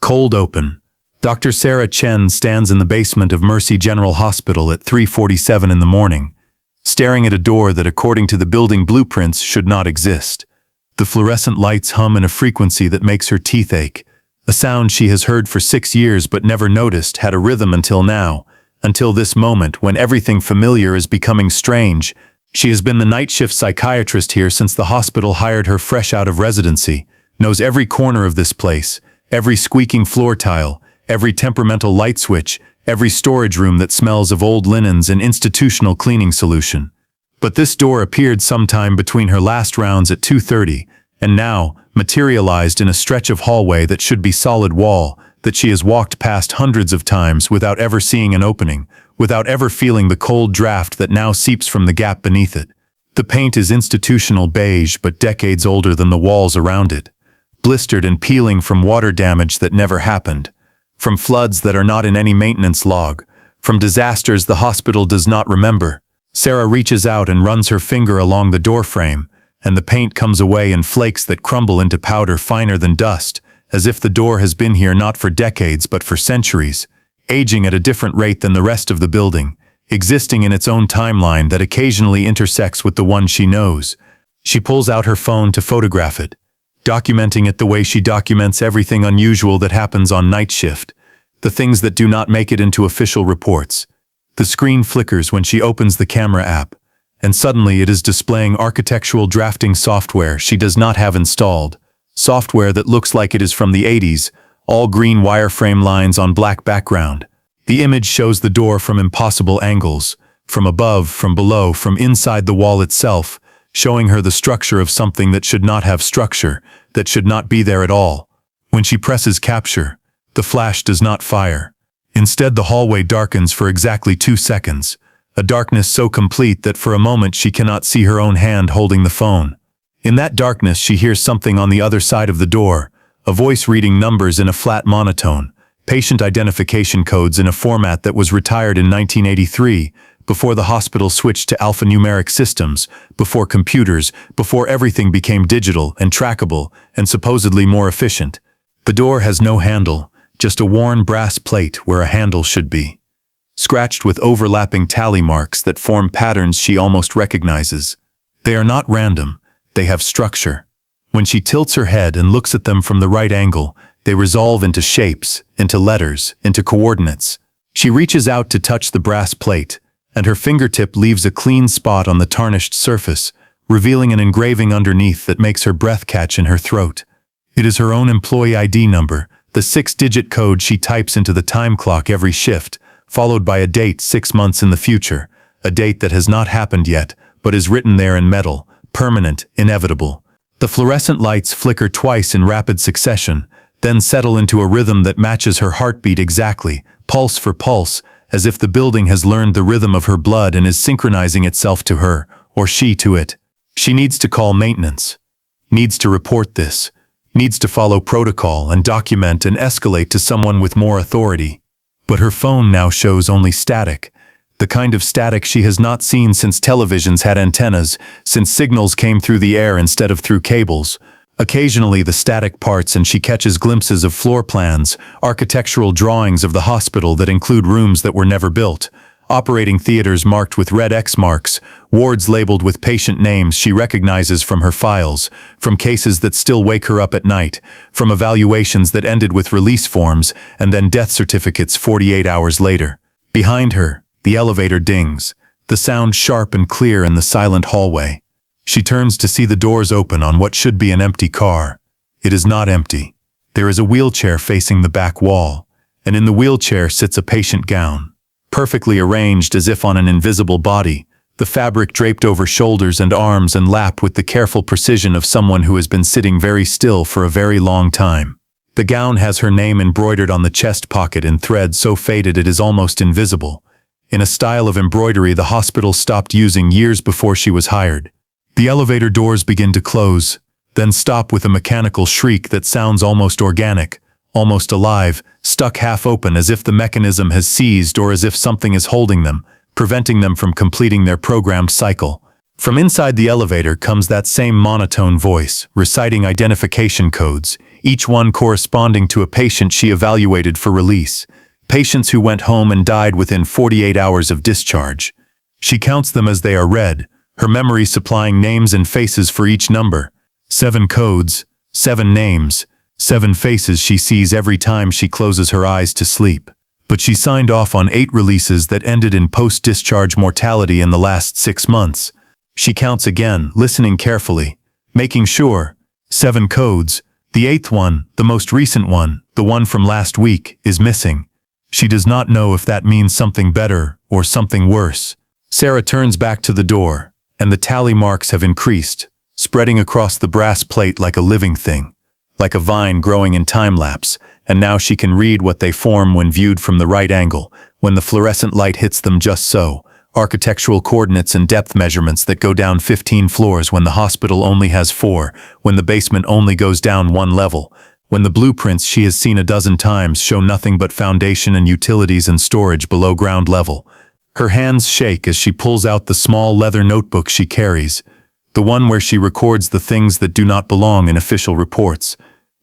Cold open. Dr. Sarah Chen stands in the basement of Mercy General Hospital at 3:47 in the morning, staring at a door that according to the building blueprints should not exist. The fluorescent lights hum in a frequency that makes her teeth ache, a sound she has heard for 6 years but never noticed had a rhythm until now, until this moment when everything familiar is becoming strange. She has been the night shift psychiatrist here since the hospital hired her fresh out of residency, knows every corner of this place, every squeaking floor tile, every temperamental light switch, every storage room that smells of old linens and institutional cleaning solution. But this door appeared sometime between her last rounds at 2:30, and now materialized in a stretch of hallway that should be solid wall, that she has walked past hundreds of times without ever seeing an opening, without ever feeling the cold draft that now seeps from the gap beneath it. The paint is institutional beige but decades older than the walls around it, blistered and peeling from water damage that never happened, from floods that are not in any maintenance log, from disasters the hospital does not remember. Sarah reaches out and runs her finger along the doorframe, and the paint comes away in flakes that crumble into powder finer than dust, as if the door has been here not for decades but for centuries, aging at a different rate than the rest of the building, existing in its own timeline that occasionally intersects with the one she knows. She pulls out her phone to photograph it, documenting it the way she documents everything unusual that happens on night shift, the things that do not make it into official reports. The screen flickers when she opens the camera app, and suddenly it is displaying architectural drafting software she does not have installed, software that looks like it is from the 80s, all green wireframe lines on black background. The image shows the door from impossible angles, from above, from below, from inside the wall itself, showing her the structure of something that should not have structure, that should not be there at all. When she presses capture, the flash does not fire. Instead, the hallway darkens for exactly 2 seconds, a darkness so complete that for a moment she cannot see her own hand holding the phone. In that darkness, she hears something on the other side of the door, a voice reading numbers in a flat monotone, patient identification codes in a format that was retired in 1983, before the hospital switched to alphanumeric systems, before computers, before everything became digital and trackable and supposedly more efficient. The door has no handle, just a worn brass plate where a handle should be, scratched with overlapping tally marks that form patterns she almost recognizes. They are not random, they have structure. When she tilts her head and looks at them from the right angle, they resolve into shapes, into letters, into coordinates. She reaches out to touch the brass plate, and her fingertip leaves a clean spot on the tarnished surface, revealing an engraving underneath that makes her breath catch in her throat. It is her own employee ID number, the 6-digit code she types into the time clock every shift, followed by a date 6 months in the future, a date that has not happened yet, but is written there in metal, permanent, inevitable. The fluorescent lights flicker twice in rapid succession, then settle into a rhythm that matches her heartbeat exactly, pulse for pulse, as if the building has learned the rhythm of her blood and is synchronizing itself to her, or she to it. She needs to call maintenance, needs to report this, needs to follow protocol and document and escalate to someone with more authority. But her phone now shows only static, the kind of static she has not seen since televisions had antennas, since signals came through the air instead of through cables. Occasionally the static parts and she catches glimpses of floor plans, architectural drawings of the hospital that include rooms that were never built, operating theaters marked with red X marks, wards labeled with patient names she recognizes from her files, from cases that still wake her up at night, from evaluations that ended with release forms and then death certificates 48 hours later. Behind her, the elevator dings, the sound sharp and clear in the silent hallway. She turns to see the doors open on what should be an empty car. It is not empty. There is a wheelchair facing the back wall, and in the wheelchair sits a patient gown, perfectly arranged as if on an invisible body, the fabric draped over shoulders and arms and lap with the careful precision of someone who has been sitting very still for a very long time. The gown has her name embroidered on the chest pocket in thread so faded it is almost invisible, in a style of embroidery the hospital stopped using years before she was hired. The elevator doors begin to close, then stop with a mechanical shriek that sounds almost organic, almost alive, stuck half open as if the mechanism has seized or as if something is holding them, preventing them from completing their programmed cycle. From inside the elevator comes that same monotone voice, reciting identification codes, each one corresponding to a patient she evaluated for release. Patients who went home and died within 48 hours of discharge. She counts them as they are read, her memory supplying names and faces for each number. 7 codes, 7 names, 7 faces she sees every time she closes her eyes to sleep. But she signed off on 8 releases that ended in post-discharge mortality in the last 6 months. She counts again, listening carefully, making sure. 7 codes. The 8th one, the most recent one, the one from last week, is missing. She does not know if that means something better or something worse. Sarah turns back to the door, and the tally marks have increased, spreading across the brass plate like a living thing, like a vine growing in time-lapse, and now she can read what they form when viewed from the right angle, when the fluorescent light hits them just so. Architectural coordinates and depth measurements that go down 15 floors when the hospital only has 4, when the basement only goes down 1 level, when the blueprints she has seen a dozen times show nothing but foundation and utilities and storage below ground level. Her hands shake as she pulls out the small leather notebook she carries, the one where she records the things that do not belong in official reports,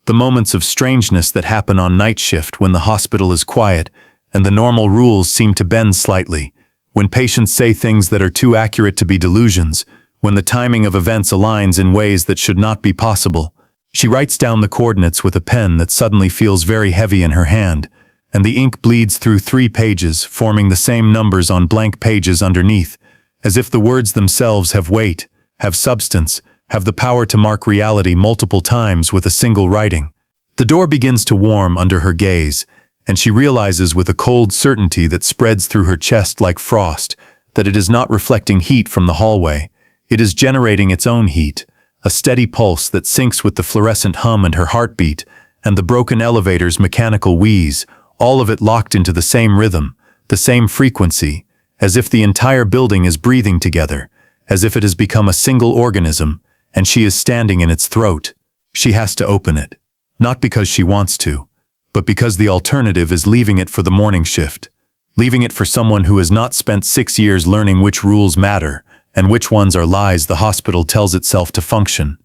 the moments of strangeness that happen on night shift when the hospital is quiet and the normal rules seem to bend slightly, when patients say things that are too accurate to be delusions, when the timing of events aligns in ways that should not be possible. She writes down the coordinates with a pen that suddenly feels very heavy in her hand, and the ink bleeds through 3 pages, forming the same numbers on blank pages underneath, as if the words themselves have weight, have substance, have the power to mark reality multiple times with a single writing. The door begins to warm under her gaze, and she realizes with a cold certainty that spreads through her chest like frost that it is not reflecting heat from the hallway. It is generating its own heat, a steady pulse that syncs with the fluorescent hum and her heartbeat, and the broken elevator's mechanical wheeze, all of it locked into the same rhythm, the same frequency, as if the entire building is breathing together, as if it has become a single organism, and she is standing in its throat. She has to open it, not because she wants to, but because the alternative is leaving it for the morning shift, leaving it for someone who has not spent 6 years learning which rules matter and which ones are lies the hospital tells itself to function.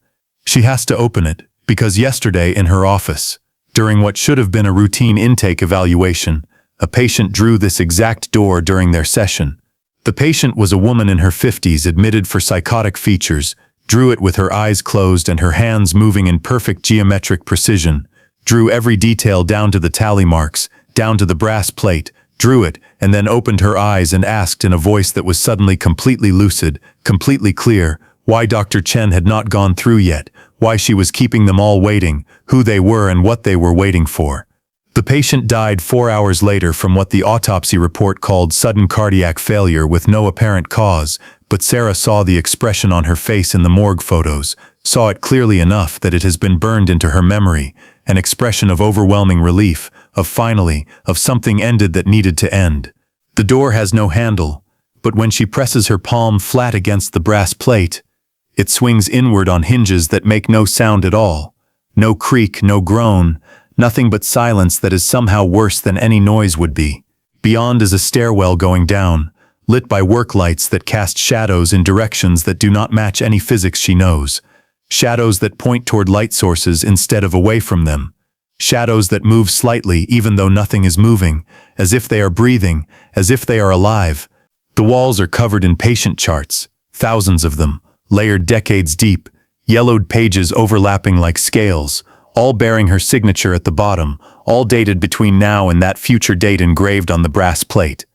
She has to open it because yesterday in her office, during what should have been a routine intake evaluation, a patient drew this exact door during their session. The patient was a woman in her 50s admitted for psychotic features, drew it with her eyes closed and her hands moving in perfect geometric precision, drew every detail down to the tally marks, down to the brass plate, drew it, and then opened her eyes and asked in a voice that was suddenly completely lucid, completely clear, why Dr. Chen had not gone through yet, why she was keeping them all waiting, who they were and what they were waiting for. The patient died 4 hours later from what the autopsy report called sudden cardiac failure with no apparent cause, but Sarah saw the expression on her face in the morgue photos, saw it clearly enough that it has been burned into her memory, an expression of overwhelming relief, of finally, of something ended that needed to end. The door has no handle, but when she presses her palm flat against the brass plate, it swings inward on hinges that make no sound at all. No creak, no groan, nothing but silence that is somehow worse than any noise would be. Beyond is a stairwell going down, lit by work lights that cast shadows in directions that do not match any physics she knows. Shadows that point toward light sources instead of away from them. Shadows that move slightly even though nothing is moving, as if they are breathing, as if they are alive. The walls are covered in patient charts, thousands of them, layered decades deep, yellowed pages overlapping like scales, all bearing her signature at the bottom, all dated between now and that future date engraved on the brass plate.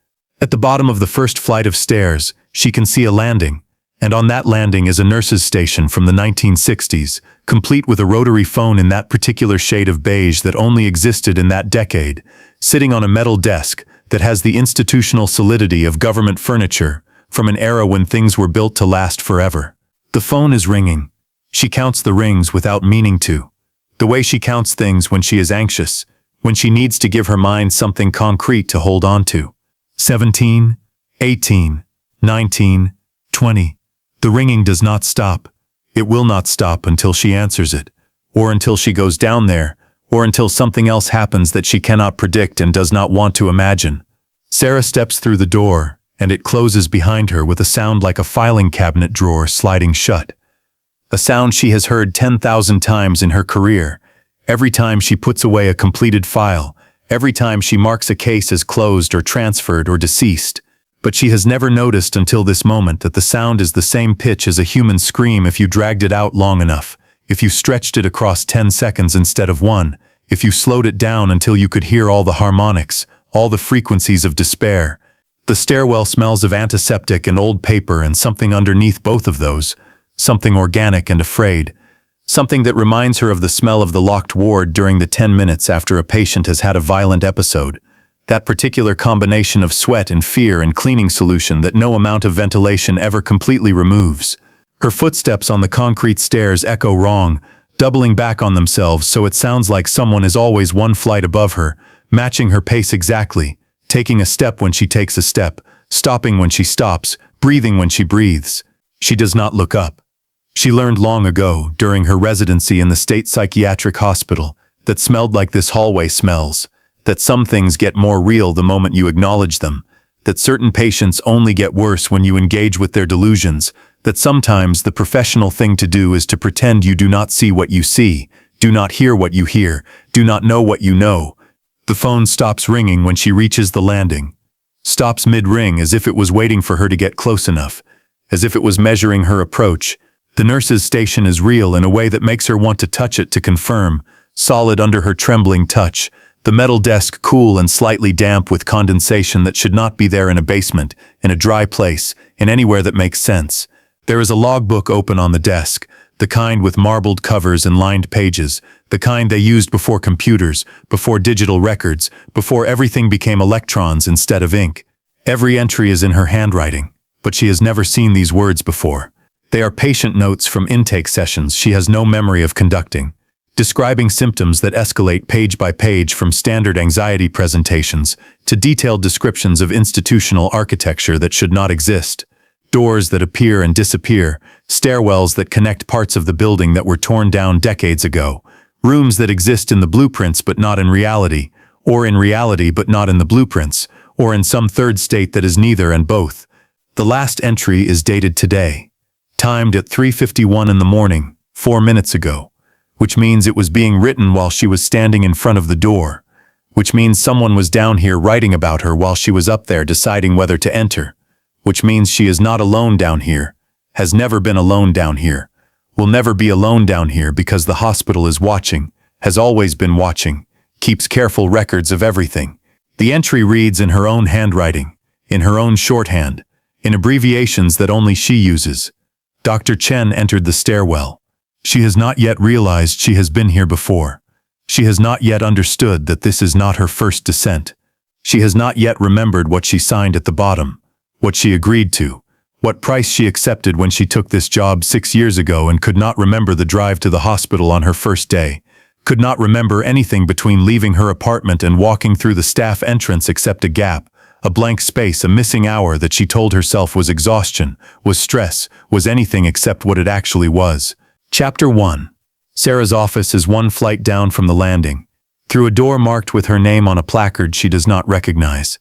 At the bottom of the first flight of stairs, she can see a landing, and on that landing is a nurse's station from the 1960s, complete with a rotary phone in that particular shade of beige that only existed in that decade, sitting on a metal desk that has the institutional solidity of government furniture from an era when things were built to last forever. The phone is ringing. She counts the rings without meaning to. The way she counts things when she is anxious, when she needs to give her mind something concrete to hold on to. 17, 18, 19, 20. The ringing does not stop. It will not stop until she answers it, or until she goes down there, or until something else happens that she cannot predict and does not want to imagine. Sarah steps through the door, and it closes behind her with a sound like a filing cabinet drawer sliding shut. A sound she has heard 10,000 times in her career, Every time she puts away a completed file, every time she marks a case as closed or transferred or deceased. But she has never noticed until this moment that the sound is the same pitch as a human scream if you dragged it out long enough, if you stretched it across 10 seconds instead of one, if you slowed it down until you could hear all the harmonics, all the frequencies of despair. The stairwell smells of antiseptic and old paper and something underneath both of those, something organic and afraid, something that reminds her of the smell of the locked ward during the 10 minutes after a patient has had a violent episode. That particular combination of sweat and fear and cleaning solution that no amount of ventilation ever completely removes. Her footsteps on the concrete stairs echo wrong, doubling back on themselves so it sounds like someone is always one flight above her, matching her pace exactly, taking a step when she takes a step, stopping when she stops, breathing when she breathes. She does not look up. She learned long ago, during her residency in the state psychiatric hospital, that smelled like this hallway smells, that some things get more real the moment you acknowledge them, that certain patients only get worse when you engage with their delusions, that sometimes the professional thing to do is to pretend you do not see what you see, do not hear what you hear, do not know what you know. The phone stops ringing when she reaches the landing. Stops mid-ring as if it was waiting for her to get close enough, as if it was measuring her approach. The nurse's station is real in a way that makes her want to touch it to confirm, solid under her trembling touch. The metal desk cool and slightly damp with condensation that should not be there in a basement, in a dry place, in anywhere that makes sense. There is a logbook open on the desk, the kind with marbled covers and lined pages, the kind they used before computers, before digital records, before everything became electrons instead of ink. Every entry is in her handwriting, but she has never seen these words before. They are patient notes from intake sessions she has no memory of conducting, describing symptoms that escalate page by page from standard anxiety presentations to detailed descriptions of institutional architecture that should not exist, doors that appear and disappear, stairwells that connect parts of the building that were torn down decades ago, rooms that exist in the blueprints but not in reality, or in reality but not in the blueprints, or in some third state that is neither and both. The last entry is dated today, timed at 3:51 in the morning, 4 minutes ago, which means it was being written while she was standing in front of the door, which means someone was down here writing about her while she was up there deciding whether to enter, which means she is not alone down here, has never been alone down here, will never be alone down here because the hospital is watching, has always been watching, keeps careful records of everything. The entry reads in her own handwriting, in her own shorthand, in abbreviations that only she uses. Dr. Chen entered the stairwell. She has not yet realized she has been here before. She has not yet understood that this is not her first descent. She has not yet remembered what she signed at the bottom, what she agreed to, what price she accepted when she took this job 6 years ago and could not remember the drive to the hospital on her first day, could not remember anything between leaving her apartment and walking through the staff entrance except a gap, a blank space, a missing hour that she told herself was exhaustion, was stress, was anything except what it actually was. Chapter 1. Sarah's office is one flight down from the landing, through a door marked with her name on a placard she does not recognize.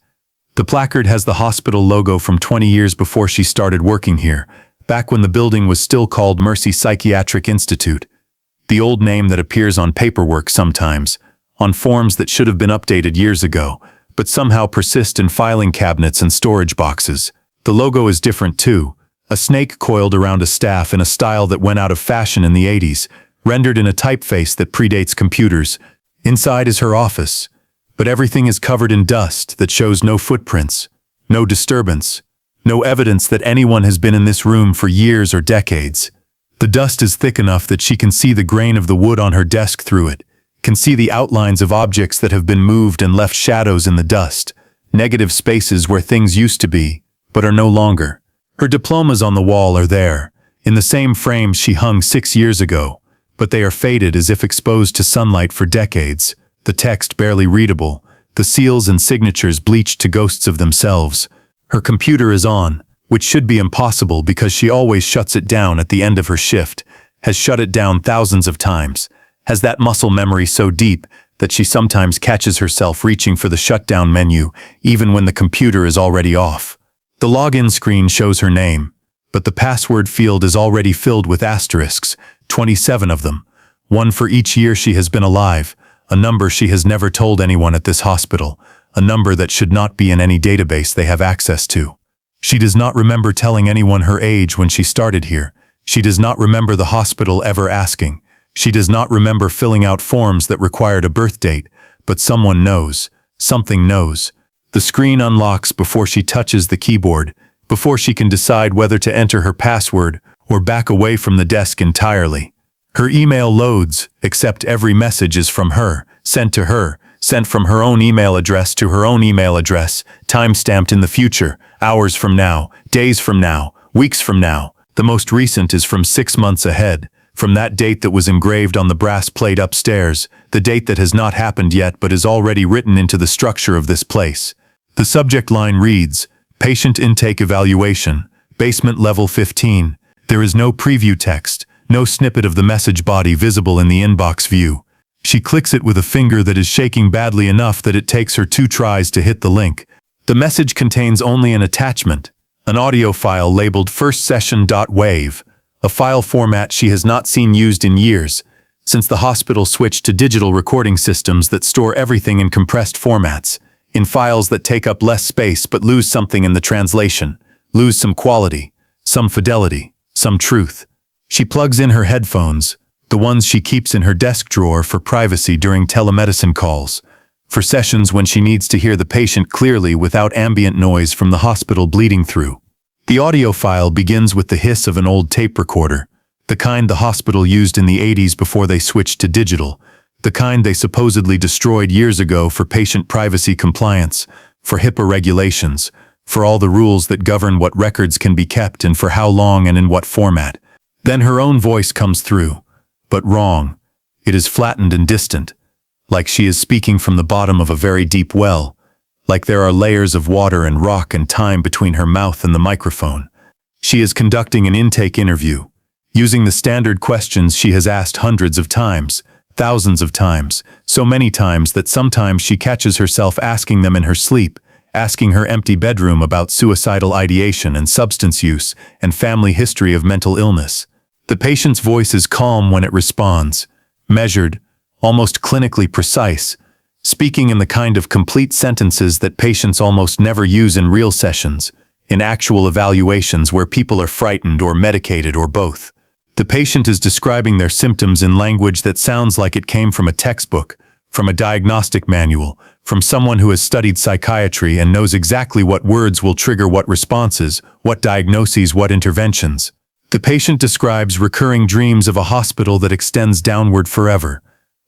The placard has the hospital logo from 20 years before she started working here, back when the building was still called Mercy Psychiatric Institute, the old name that appears on paperwork sometimes, on forms that should have been updated years ago, but somehow persist in filing cabinets and storage boxes. The logo is different too. A snake coiled around a staff in a style that went out of fashion in the 80s, rendered in a typeface that predates computers. Inside is her office, but everything is covered in dust that shows no footprints, no disturbance, no evidence that anyone has been in this room for years or decades. The dust is thick enough that she can see the grain of the wood on her desk through it, can see the outlines of objects that have been moved and left shadows in the dust, negative spaces where things used to be, but are no longer. Her diplomas on the wall are there, in the same frames she hung 6 years ago, but they are faded as if exposed to sunlight for decades, the text barely readable, the seals and signatures bleached to ghosts of themselves. Her computer is on, which should be impossible because she always shuts it down at the end of her shift, has shut it down thousands of times, has that muscle memory so deep that she sometimes catches herself reaching for the shutdown menu even when the computer is already off. The login screen shows her name, but the password field is already filled with asterisks, 27 of them, One for each year she has been alive, a number she has never told anyone at this hospital, a number that should not be in any database they have access to. She does not remember telling anyone her age when she started here. She does not remember the hospital ever asking. She does not remember filling out forms that required a birth date, but someone knows. Something knows. The screen unlocks before she touches the keyboard, before she can decide whether to enter her password or back away from the desk entirely. Her email loads, except every message is from her, sent to her, sent from her own email address to her own email address, time-stamped in the future, hours from now, days from now, weeks from now. The most recent is from 6 months ahead, from that date that was engraved on the brass plate upstairs, the date that has not happened yet but is already written into the structure of this place. The subject line reads, Patient Intake Evaluation, Basement Level 15. There is no preview text, no snippet of the message body visible in the inbox view. She clicks it with a finger that is shaking badly enough that it takes her 2 tries to hit the link. The message contains only an attachment, an audio file labeled firstsession.wav, a file format she has not seen used in years, since the hospital switched to digital recording systems that store everything in compressed formats, in files that take up less space but lose something in the translation, lose some quality, some fidelity, some truth. She plugs in her headphones, the ones she keeps in her desk drawer for privacy during telemedicine calls, for sessions when she needs to hear the patient clearly without ambient noise from the hospital bleeding through. The audio file begins with the hiss of an old tape recorder, the kind the hospital used in the 80s before they switched to digital, the kind they supposedly destroyed years ago for patient privacy compliance, for HIPAA regulations, for all the rules that govern what records can be kept and for how long and in what format. Then her own voice comes through, but wrong. It is flattened and distant, like she is speaking from the bottom of a very deep well, like there are layers of water and rock and time between her mouth and the microphone. She is conducting an intake interview, using the standard questions she has asked hundreds of times, thousands of times, so many times that sometimes she catches herself asking them in her sleep, asking her empty bedroom about suicidal ideation and substance use and family history of mental illness. The patient's voice is calm when it responds, measured, almost clinically precise, speaking in the kind of complete sentences that patients almost never use in real sessions, in actual evaluations where people are frightened or medicated or both. The patient is describing their symptoms in language that sounds like it came from a textbook, from a diagnostic manual, from someone who has studied psychiatry and knows exactly what words will trigger what responses, what diagnoses, what interventions. The patient describes recurring dreams of a hospital that extends downward forever,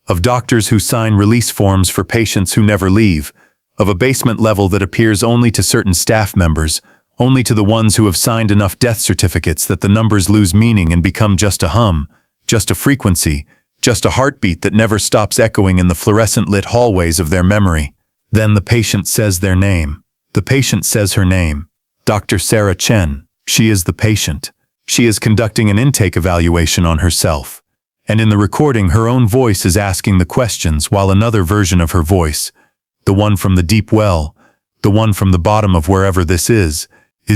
of doctors who sign release forms for patients who never leave, of a basement level that appears only to certain staff members, only to the ones who have signed enough death certificates that the numbers lose meaning and become just a hum, just a frequency, just a heartbeat that never stops echoing in the fluorescent-lit hallways of their memory. Then the patient says their name. The patient says her name. Dr. Sarah Chen. She is the patient. She is conducting an intake evaluation on herself. And in the recording, her own voice is asking the questions while another version of her voice, the one from the deep well, the one from the bottom of wherever this is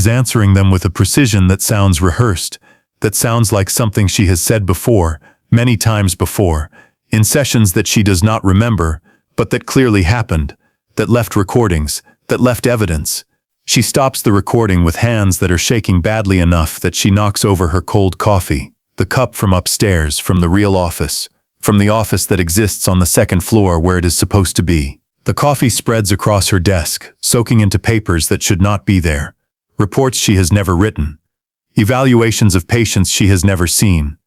answering them with a precision that sounds rehearsed, that sounds like something she has said before, many times before, in sessions that she does not remember, but that clearly happened, that left recordings, that left evidence. She stops the recording with hands that are shaking badly enough that she knocks over her cold coffee, the cup from upstairs, from the real office, from the office that exists on the second floor where it is supposed to be. The coffee spreads across her desk, soaking into papers that should not be there. Reports she has never written. Evaluations of patients she has never seen.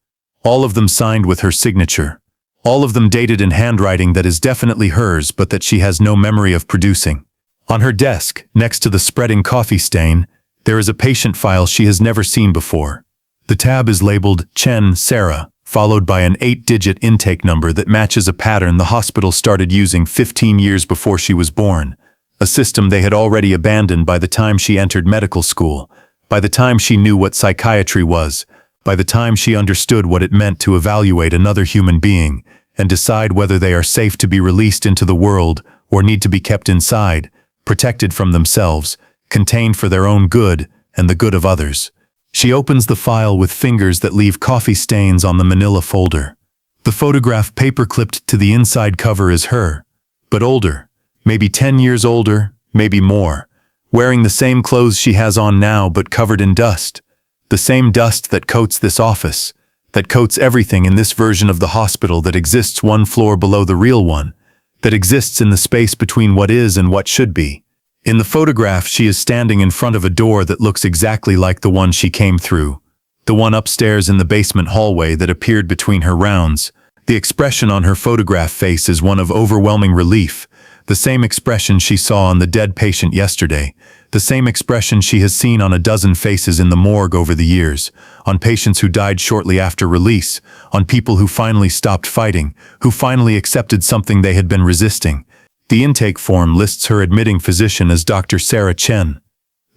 All of them signed with her signature. All of them dated in handwriting that is definitely hers but that she has no memory of producing. On her desk, next to the spreading coffee stain, there is a patient file she has never seen before. The tab is labeled Chen Sarah, followed by an 8-digit intake number that matches a pattern the hospital started using 15 years before she was born, a system they had already abandoned by the time she entered medical school, by the time she knew what psychiatry was, by the time she understood what it meant to evaluate another human being and decide whether they are safe to be released into the world or need to be kept inside, protected from themselves, contained for their own good and the good of others. She opens the file with fingers that leave coffee stains on the manila folder. The photograph paper-clipped to the inside cover is her, but older, maybe 10 years older, maybe more, wearing the same clothes she has on now but covered in dust. The same dust that coats this office, that coats everything in this version of the hospital that exists one floor below the real one, that exists in the space between what is and what should be. In the photograph, she is standing in front of a door that looks exactly like the one she came through, the one upstairs in the basement hallway that appeared between her rounds. The expression on her photograph face is one of overwhelming relief, the same expression she saw on the dead patient yesterday, the same expression she has seen on a dozen faces in the morgue over the years, on patients who died shortly after release, on people who finally stopped fighting, who finally accepted something they had been resisting. The intake form lists her admitting physician as Dr. Sarah Chen.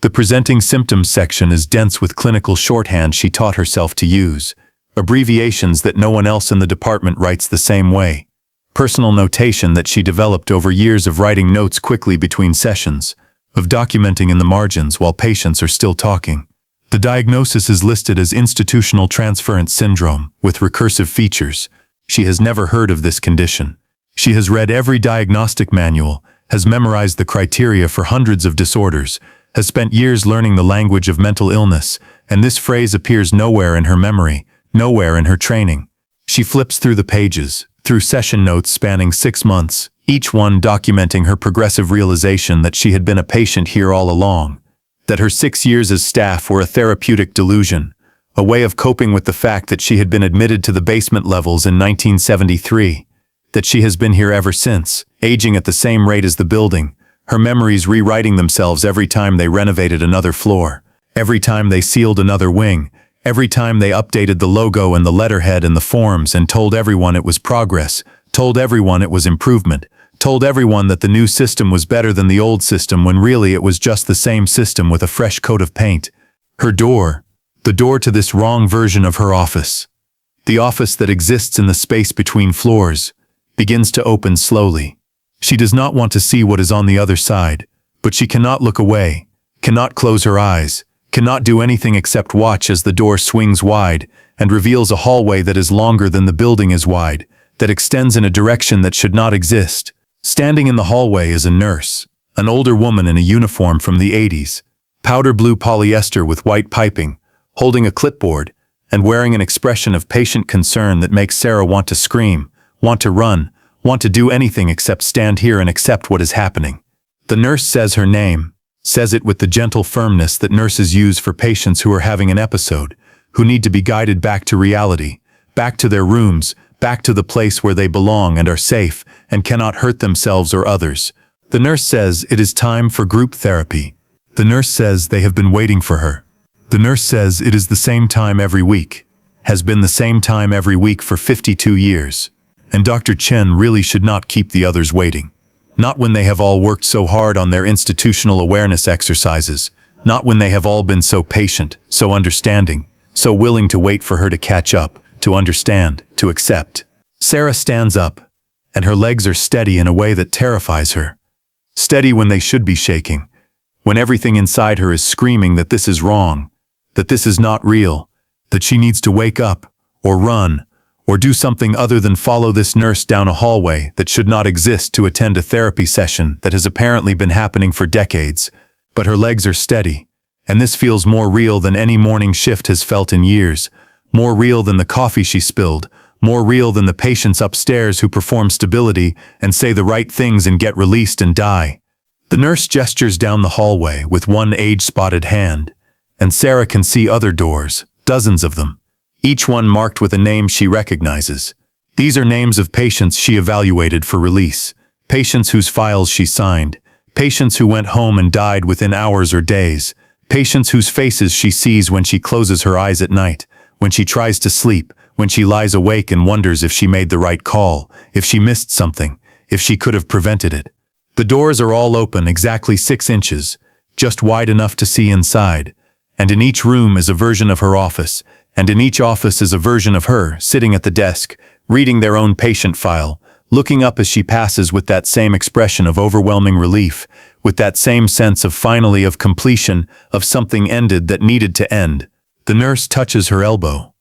The presenting symptoms section is dense with clinical shorthand she taught herself to use, abbreviations that no one else in the department writes the same way, personal notation that she developed over years of writing notes quickly between sessions, of documenting in the margins while patients are still talking. The diagnosis is listed as institutional transference syndrome, with recursive features. She has never heard of this condition. She has read every diagnostic manual, has memorized the criteria for hundreds of disorders, has spent years learning the language of mental illness, and this phrase appears nowhere in her memory, nowhere in her training. She flips through the pages, through session notes spanning 6 months, each one documenting her progressive realization that she had been a patient here all along, that her 6 years as staff were a therapeutic delusion, a way of coping with the fact that she had been admitted to the basement levels in 1973, that she has been here ever since, aging at the same rate as the building, her memories rewriting themselves every time they renovated another floor, every time they sealed another wing, every time they updated the logo and the letterhead and the forms and told everyone it was progress, told everyone it was improvement, told everyone that the new system was better than the old system when really it was just the same system with a fresh coat of paint. Her door, the door to this wrong version of her office, the office that exists in the space between floors, begins to open slowly. She does not want to see what is on the other side, but she cannot look away, cannot close her eyes, cannot do anything except watch as the door swings wide and reveals a hallway that is longer than the building is wide, that extends in a direction that should not exist. Standing in the hallway is a nurse, an older woman in a uniform from the 80s, powder blue polyester with white piping, holding a clipboard, and wearing an expression of patient concern that makes Sarah want to scream, want to run, want to do anything except stand here and accept what is happening. The nurse says her name, says it with the gentle firmness that nurses use for patients who are having an episode, who need to be guided back to reality, back to their rooms, back to the place where they belong and are safe and cannot hurt themselves or others. The nurse says it is time for group therapy. The nurse says they have been waiting for her. The nurse says it is the same time every week, has been the same time every week for 52 years. And Dr. Chen really should not keep the others waiting. Not when they have all worked so hard on their institutional awareness exercises, not when they have all been so patient, so understanding, so willing to wait for her to catch up, to understand, to accept. Sarah stands up, and her legs are steady in a way that terrifies her. Steady when they should be shaking, when everything inside her is screaming that this is wrong, that this is not real, that she needs to wake up, or run, or do something other than follow this nurse down a hallway that should not exist to attend a therapy session that has apparently been happening for decades. But her legs are steady, and this feels more real than any morning shift has felt in years, more real than the coffee she spilled, more real than the patients upstairs who perform stability and say the right things and get released and die. The nurse gestures down the hallway with one age-spotted hand, and Sarah can see other doors, dozens of them, each one marked with a name she recognizes. These are names of patients she evaluated for release, patients whose files she signed, patients who went home and died within hours or days, patients whose faces she sees when she closes her eyes at night, when she tries to sleep, when she lies awake and wonders if she made the right call, if she missed something, if she could have prevented it. The doors are all open exactly 6 inches, just wide enough to see inside, and in each room is a version of her office, and in each office is a version of her sitting at the desk, reading their own patient file, looking up as she passes with that same expression of overwhelming relief, with that same sense of finally of completion, of something ended that needed to end. The nurse touches her elbow.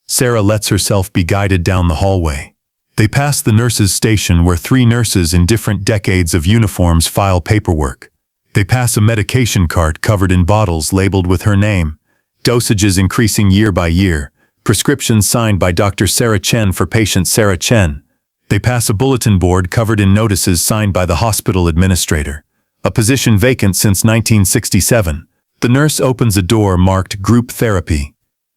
Sarah lets herself be guided down the hallway. They pass the nurses' station where 3 nurses in different decades of uniforms file paperwork. They pass a medication cart covered in bottles labeled with her name, dosages increasing year by year, prescriptions signed by Dr. Sarah Chen for patient Sarah Chen. They pass a bulletin board covered in notices signed by the hospital administrator, a position vacant since 1967. The nurse opens a door marked Group Therapy.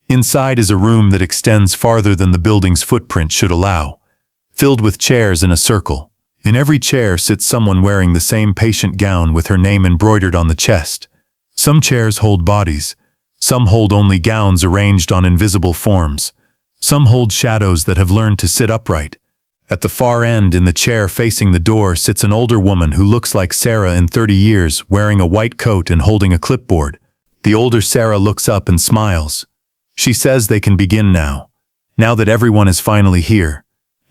Inside is a room that extends farther than the building's footprint should allow, filled with chairs in a circle. In every chair sits someone wearing the same patient gown with her name embroidered on the chest. Some chairs hold bodies. Some hold only gowns arranged on invisible forms. Some hold shadows that have learned to sit upright. At the far end, in the chair facing the door, sits an older woman who looks like Sarah in 30 years, wearing a white coat and holding a clipboard. The older Sarah looks up and smiles. She says they can begin now. Now that everyone is finally here.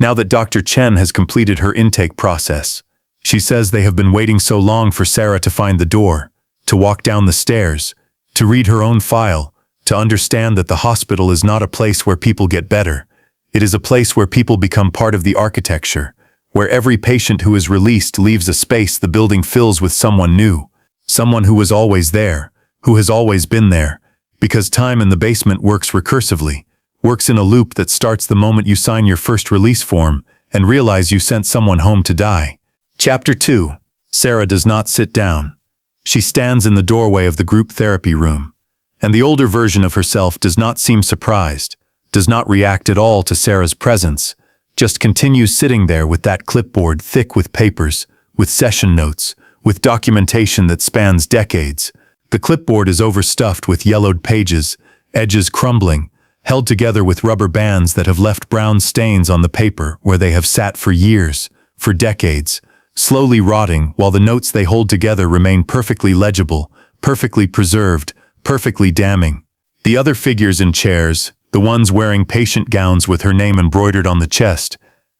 Now that Dr. Chen has completed her intake process. She says they have been waiting so long for Sarah to find the door, to walk down the stairs, to read her own file, to understand that the hospital is not a place where people get better. It is a place where people become part of the architecture, where every patient who is released leaves a space the building fills with someone new, someone who was always there, who has always been there, because time in the basement works recursively, works in a loop that starts the moment you sign your first release form and realize you sent someone home to die. Chapter 2. Sarah does not sit down. She stands in the doorway of the group therapy room, and the older version of herself does not seem surprised, does not react at all to Sarah's presence, just continues sitting there with that clipboard thick with papers, with session notes, with documentation that spans decades. The clipboard is overstuffed with yellowed pages, edges crumbling, held together with rubber bands that have left brown stains on the paper where they have sat for years, for decades, slowly rotting, while the notes they hold together remain perfectly legible, perfectly preserved, perfectly damning. The other figures in chairs, the ones wearing patient gowns with her name embroidered on the chest,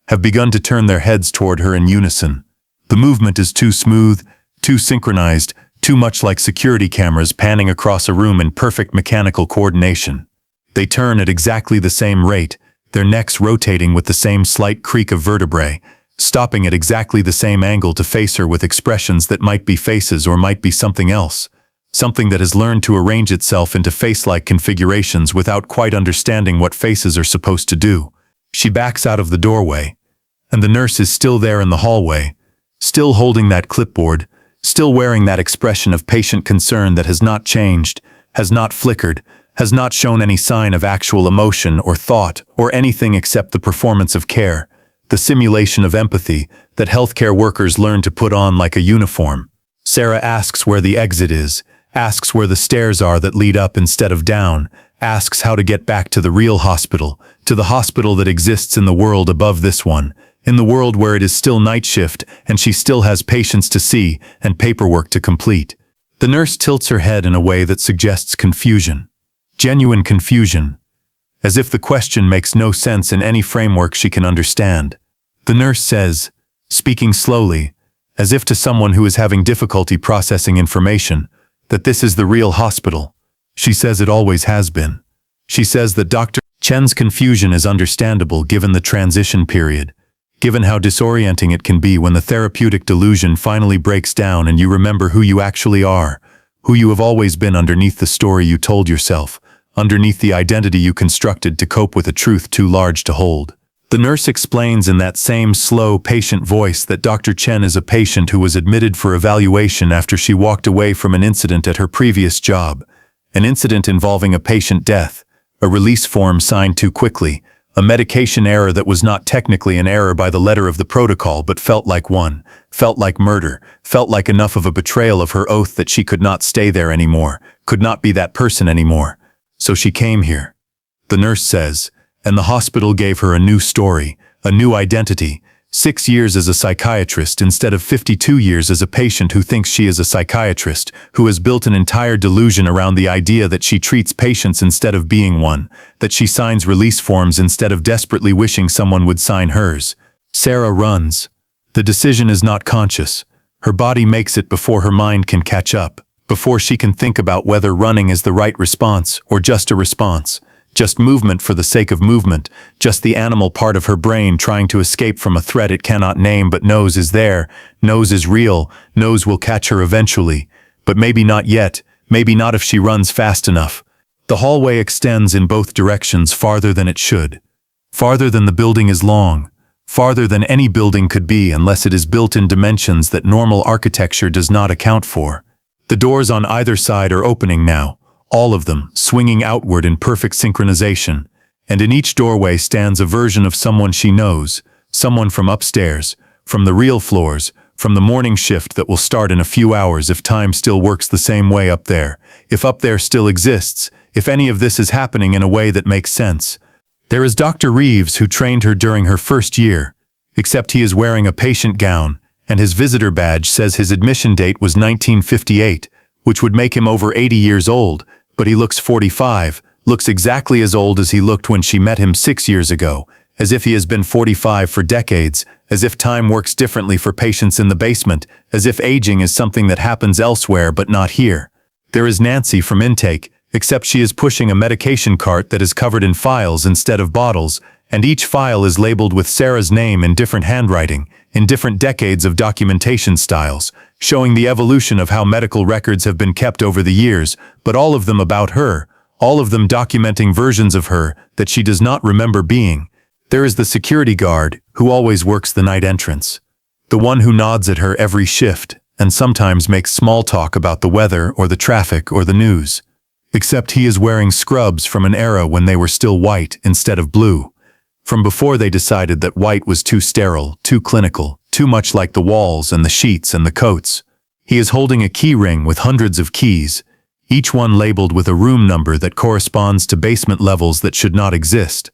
have begun to turn their heads toward her in unison. The movement is too smooth, too synchronized, too much like security cameras panning across a room in perfect mechanical coordination. They turn at exactly the same rate, their necks rotating with the same slight creak of vertebrae, stopping at exactly the same angle to face her with expressions that might be faces or might be something else, something that has learned to arrange itself into face-like configurations without quite understanding what faces are supposed to do. She backs out of the doorway, and the nurse is still there in the hallway, still holding that clipboard, still wearing that expression of patient concern that has not changed, has not flickered, has not shown any sign of actual emotion or thought or anything except the performance of care, the simulation of empathy that healthcare workers learn to put on like a uniform. Sarah asks where the exit is, asks where the stairs are that lead up instead of down, asks how to get back to the real hospital, to the hospital that exists in the world above this one, in the world where it is still night shift and she still has patients to see and paperwork to complete. The nurse tilts her head in a way that suggests confusion, genuine confusion, as if the question makes no sense in any framework she can understand. The nurse says, speaking slowly, as if to someone who is having difficulty processing information, that this is the real hospital. She says it always has been. She says that Dr. Chen's confusion is understandable given the transition period, given how disorienting it can be when the therapeutic delusion finally breaks down and you remember who you actually are, who you have always been underneath the story you told yourself, underneath the identity you constructed to cope with a truth too large to hold. The nurse explains in that same slow, patient voice that Dr. Chen is a patient who was admitted for evaluation after she walked away from an incident at her previous job, an incident involving a patient death, a release form signed too quickly, a medication error that was not technically an error by the letter of the protocol but felt like one, felt like murder, felt like enough of a betrayal of her oath that she could not stay there anymore, could not be that person anymore. So she came here. The nurse says, and the hospital gave her a new story, a new identity, 6 years as a psychiatrist instead of 52 years as a patient who thinks she is a psychiatrist, who has built an entire delusion around the idea that she treats patients instead of being one, that she signs release forms instead of desperately wishing someone would sign hers. Sarah runs. The decision is not conscious. Her body makes it before her mind can catch up, before she can think about whether running is the right response or just a response, Just movement for the sake of movement, just the animal part of her brain trying to escape from a threat it cannot name but knows is there, knows is real, knows will catch her eventually. But maybe not yet, maybe not if she runs fast enough. The hallway extends in both directions farther than it should. Farther than the building is long. Farther than any building could be unless it is built in dimensions that normal architecture does not account for. The doors on either side are opening now, all of them swinging outward in perfect synchronization, and in each doorway stands a version of someone she knows, someone from upstairs, from the real floors, from the morning shift that will start in a few hours if time still works the same way up there, if up there still exists, if any of this is happening in a way that makes sense. There is Dr. Reeves who trained her during her first year, except he is wearing a patient gown, and his visitor badge says his admission date was 1958, which would make him over 80 years old, but he looks 45, looks exactly as old as he looked when she met him 6 years ago, as if he has been 45 for decades, as if time works differently for patients in the basement, as if aging is something that happens elsewhere but not here. There is Nancy from intake, except she is pushing a medication cart that is covered in files instead of bottles, and each file is labeled with Sarah's name in different handwriting, in different decades of documentation styles, showing the evolution of how medical records have been kept over the years, but all of them about her, all of them documenting versions of her that she does not remember being. There is the security guard, who always works the night entrance. The one who nods at her every shift, and sometimes makes small talk about the weather or the traffic or the news. Except he is wearing scrubs from an era when they were still white instead of blue. From before they decided that white was too sterile, too clinical, too much like the walls and the sheets and the coats. He is holding a key ring with hundreds of keys, each one labeled with a room number that corresponds to basement levels that should not exist.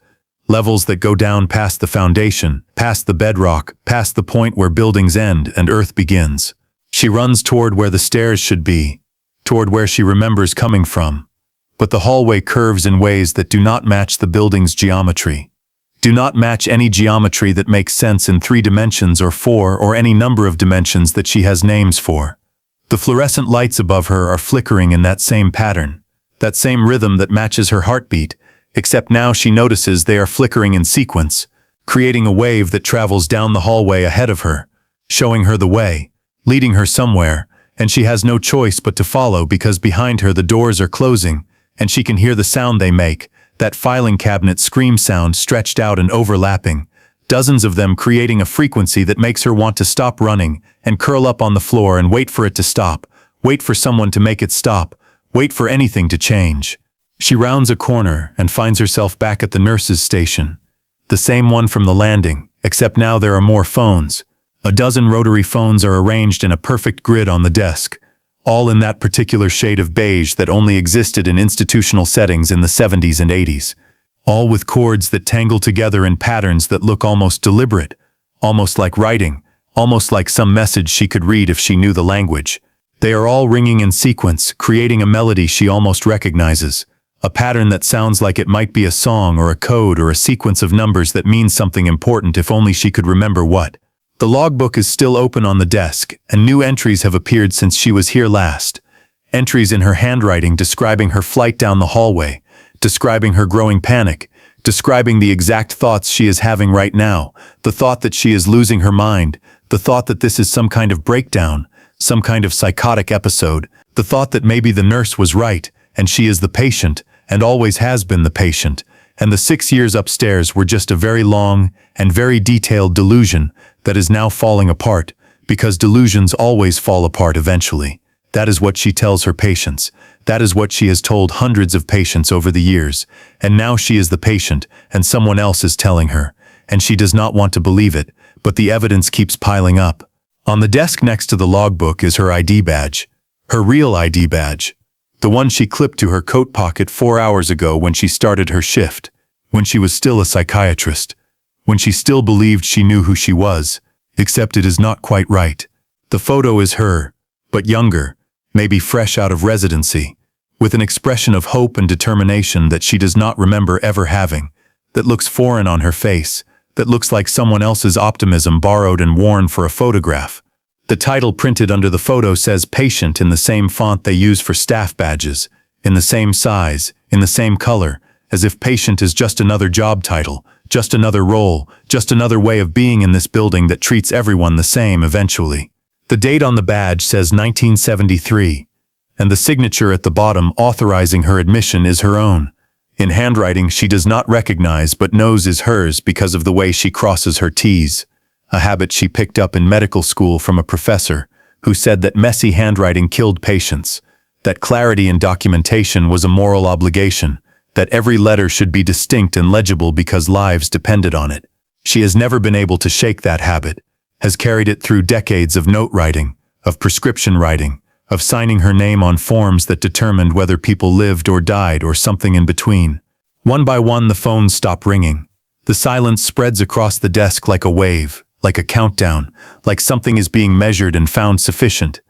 Levels that go down past the foundation, past the bedrock, past the point where buildings end and earth begins. She runs toward where the stairs should be, toward where she remembers coming from. But the hallway curves in ways that do not match the building's geometry. Do not match any geometry that makes sense in 3 dimensions or 4 or any number of dimensions that she has names for. The fluorescent lights above her are flickering in that same pattern, that same rhythm that matches her heartbeat, except now she notices they are flickering in sequence, creating a wave that travels down the hallway ahead of her, showing her the way, leading her somewhere, and she has no choice but to follow because behind her the doors are closing, and she can hear the sound they make, that filing cabinet scream sound stretched out and overlapping, dozens of them creating a frequency that makes her want to stop running and curl up on the floor and wait for it to stop, wait for someone to make it stop, wait for anything to change. She rounds a corner and finds herself back at the nurse's station. The same one from the landing, except now there are more phones. A dozen rotary phones are arranged in a perfect grid on the desk, all in that particular shade of beige that only existed in institutional settings in the 70s and 80s. All with cords that tangle together in patterns that look almost deliberate, almost like writing, almost like some message she could read if she knew the language. They are all ringing in sequence, creating a melody she almost recognizes, a pattern that sounds like it might be a song or a code or a sequence of numbers that means something important if only she could remember what. The logbook is still open on the desk, and new entries have appeared since she was here last. Entries in her handwriting describing her flight down the hallway, describing her growing panic, describing the exact thoughts she is having right now, the thought that she is losing her mind, the thought that this is some kind of breakdown, some kind of psychotic episode, the thought that maybe the nurse was right, and she is the patient, and always has been the patient, and the 6 years upstairs were just a very long and very detailed delusion that is now falling apart, because delusions always fall apart eventually. That is what she tells her patients. That is what she has told hundreds of patients over the years, and now she is the patient, and someone else is telling her, and she does not want to believe it, but the evidence keeps piling up. On the desk next to the logbook is her ID badge, her real ID badge, the one she clipped to her coat pocket 4 hours ago when she started her shift, when she was still a psychiatrist, when she still believed she knew who she was, except it is not quite right. The photo is her, but younger, maybe fresh out of residency, with an expression of hope and determination that she does not remember ever having, that looks foreign on her face, that looks like someone else's optimism borrowed and worn for a photograph. The title printed under the photo says patient in the same font they use for staff badges, in the same size, in the same color, as if patient is just another job title, just another role, just another way of being in this building that treats everyone the same eventually. The date on the badge says 1973, and the signature at the bottom authorizing her admission is her own, in handwriting she does not recognize but knows is hers because of the way she crosses her T's, a habit she picked up in medical school from a professor who said that messy handwriting killed patients, that clarity in documentation was a moral obligation, that every letter should be distinct and legible because lives depended on it. She has never been able to shake that habit, has carried it through decades of note writing, of prescription writing, of signing her name on forms that determined whether people lived or died or something in between. One by one the phones stop ringing. The silence spreads across the desk like a wave, like a countdown, like something is being measured and found sufficient.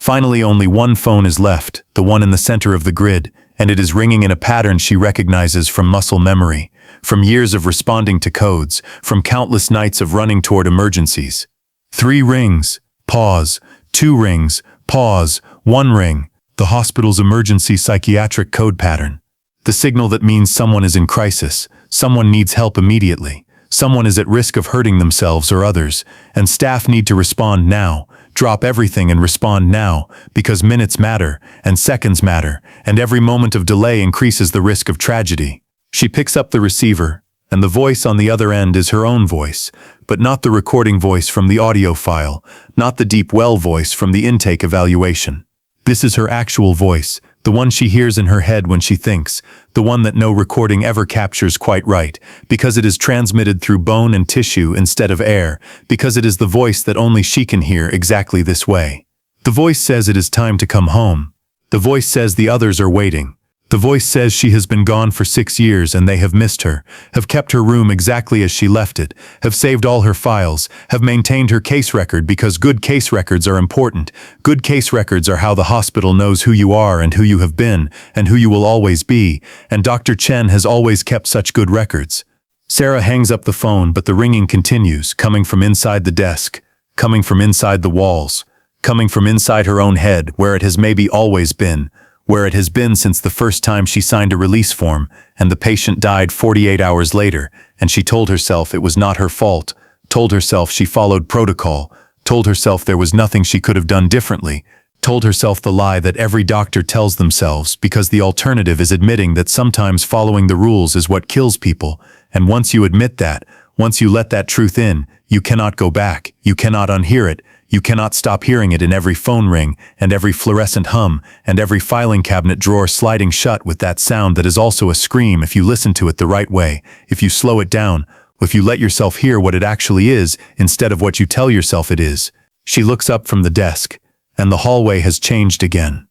Finally only one phone is left, the one in the center of the grid, and it is ringing in a pattern she recognizes from muscle memory, from years of responding to codes, from countless nights of running toward emergencies. 3 rings, pause, 2 rings, pause, 1 ring, the hospital's emergency psychiatric code pattern. The signal that means someone is in crisis, someone needs help immediately, someone is at risk of hurting themselves or others, and staff need to respond now, drop everything and respond now, because minutes matter, and seconds matter, and every moment of delay increases the risk of tragedy. She picks up the receiver, and the voice on the other end is her own voice, but not the recording voice from the audio file, not the deep well voice from the intake evaluation. This is her actual voice, the one she hears in her head when she thinks, the one that no recording ever captures quite right, because it is transmitted through bone and tissue instead of air, because it is the voice that only she can hear exactly this way. The voice says it is time to come home. The voice says the others are waiting. The voice says she has been gone for 6 years and they have missed her, have kept her room exactly as she left it, have saved all her files, have maintained her case record because good case records are important. Good case records are how the hospital knows who you are and who you have been and who you will always be, and Dr. Chen has always kept such good records. Sarah hangs up the phone, but the ringing continues, coming from inside the desk, coming from inside the walls, coming from inside her own head, where it has maybe always been, where it has been since the first time she signed a release form, and the patient died 48 hours later, and she told herself it was not her fault, told herself she followed protocol, told herself there was nothing she could have done differently, told herself the lie that every doctor tells themselves because the alternative is admitting that sometimes following the rules is what kills people, and once you admit that, once you let that truth in, you cannot go back, you cannot unhear it, you cannot stop hearing it in every phone ring, and every fluorescent hum, and every filing cabinet drawer sliding shut with that sound that is also a scream if you listen to it the right way, if you slow it down, if you let yourself hear what it actually is instead of what you tell yourself it is. She looks up from the desk, and the hallway has changed again.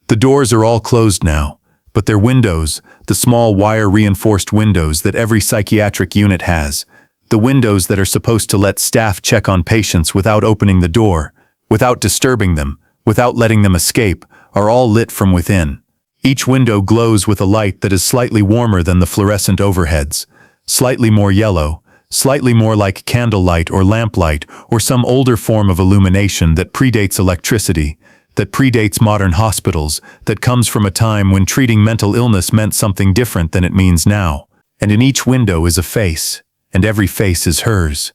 The doors are all closed now, but their windows, the small wire-reinforced windows that every psychiatric unit has, the windows that are supposed to let staff check on patients without opening the door, without disturbing them, without letting them escape, are all lit from within. Each window glows with a light that is slightly warmer than the fluorescent overheads, slightly more yellow, slightly more like candlelight or lamplight or some older form of illumination that predates electricity, that predates modern hospitals, that comes from a time when treating mental illness meant something different than it means now. And in each window is a face, and every face is hers.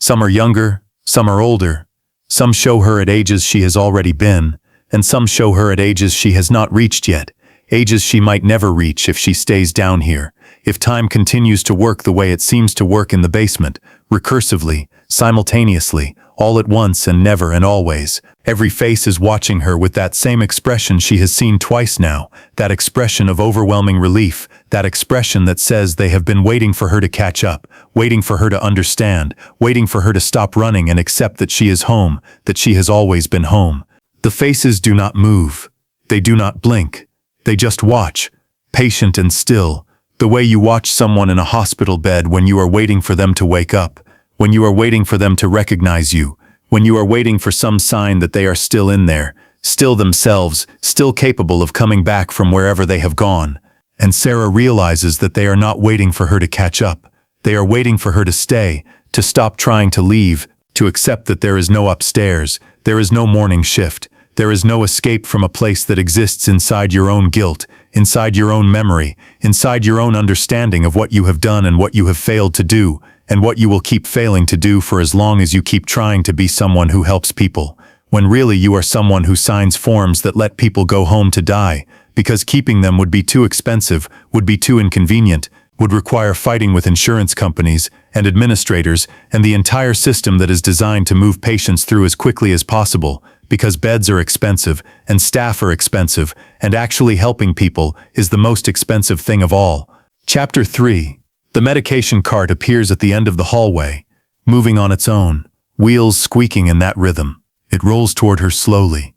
Some are younger, some are older. Some show her at ages she has already been, and some show her at ages she has not reached yet, ages she might never reach if she stays down here, if time continues to work the way it seems to work in the basement, recursively, simultaneously, all at once and never and always. Every face is watching her with that same expression she has seen twice now, that expression of overwhelming relief, that expression that says they have been waiting for her to catch up, waiting for her to understand, waiting for her to stop running and accept that she is home, that she has always been home. The faces do not move. They do not blink. They just watch, patient and still, the way you watch someone in a hospital bed when you are waiting for them to wake up, when you are waiting for them to recognize you, when you are waiting for some sign that they are still in there, still themselves, still capable of coming back from wherever they have gone. And Sarah realizes that they are not waiting for her to catch up. They are waiting for her to stay, to stop trying to leave, to accept that there is no upstairs, there is no morning shift, There is no escape from a place that exists inside your own guilt, inside your own memory, inside your own understanding of what you have done and what you have failed to do, and what you will keep failing to do for as long as you keep trying to be someone who helps people, when really you are someone who signs forms that let people go home to die, because keeping them would be too expensive, would be too inconvenient, would require fighting with insurance companies and administrators and the entire system that is designed to move patients through as quickly as possible, because beds are expensive and staff are expensive, and actually helping people is the most expensive thing of all. Chapter 3. The medication cart appears at the end of the hallway, moving on its own, wheels squeaking in that rhythm. It rolls toward her slowly.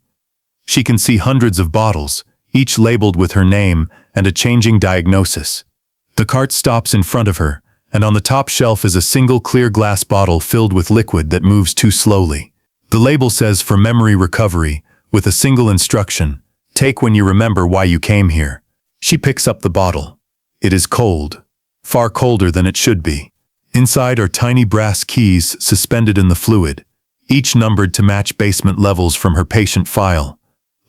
She can see hundreds of bottles, each labeled with her name and a changing diagnosis. The cart stops in front of her, and on the top shelf is a single clear glass bottle filled with liquid that moves too slowly. The label says for memory recovery, with a single instruction, take when you remember why you came here. She picks up the bottle. It is cold, far colder than it should be. Inside are tiny brass keys suspended in the fluid, each numbered to match basement levels from her patient file,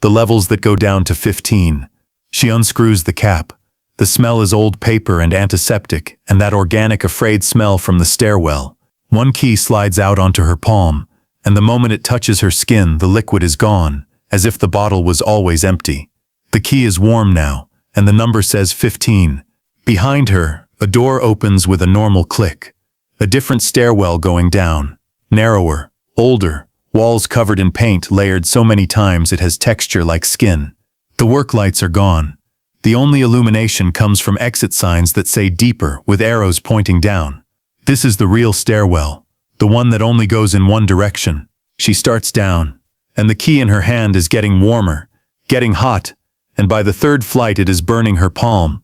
the levels that go down to 15. She unscrews the cap. The smell is old paper and antiseptic, and that organic afraid smell from the stairwell. One key slides out onto her palm, and the moment it touches her skin, the liquid is gone, as if the bottle was always empty. The key is warm now, and the number says 15. Behind her, a door opens with a normal click. A different stairwell going down, narrower, older, walls covered in paint layered so many times it has texture like skin. The work lights are gone. The only illumination comes from exit signs that say deeper with arrows pointing down. This is the real stairwell, the one that only goes in one direction. She starts down, and the key in her hand is getting warmer, getting hot, and by the third flight it is burning her palm.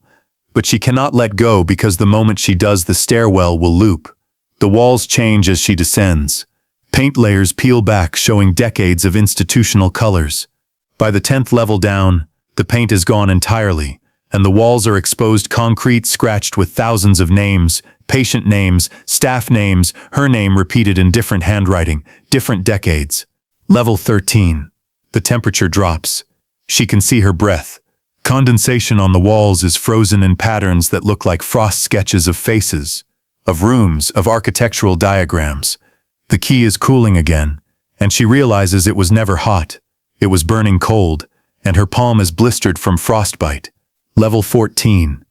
But she cannot let go because the moment she does, the stairwell will loop. The walls change as she descends. Paint layers peel back, showing decades of institutional colors. By the 10th level down, the paint is gone entirely, and the walls are exposed concrete scratched with thousands of names, patient names, staff names, her name repeated in different handwriting, different decades. Level 13. The temperature drops. She can see her breath. Condensation on the walls is frozen in patterns that look like frost sketches of faces, of rooms, of architectural diagrams. The key is cooling again, and she realizes it was never hot. It was burning cold, and her palm is blistered from frostbite. Level 14.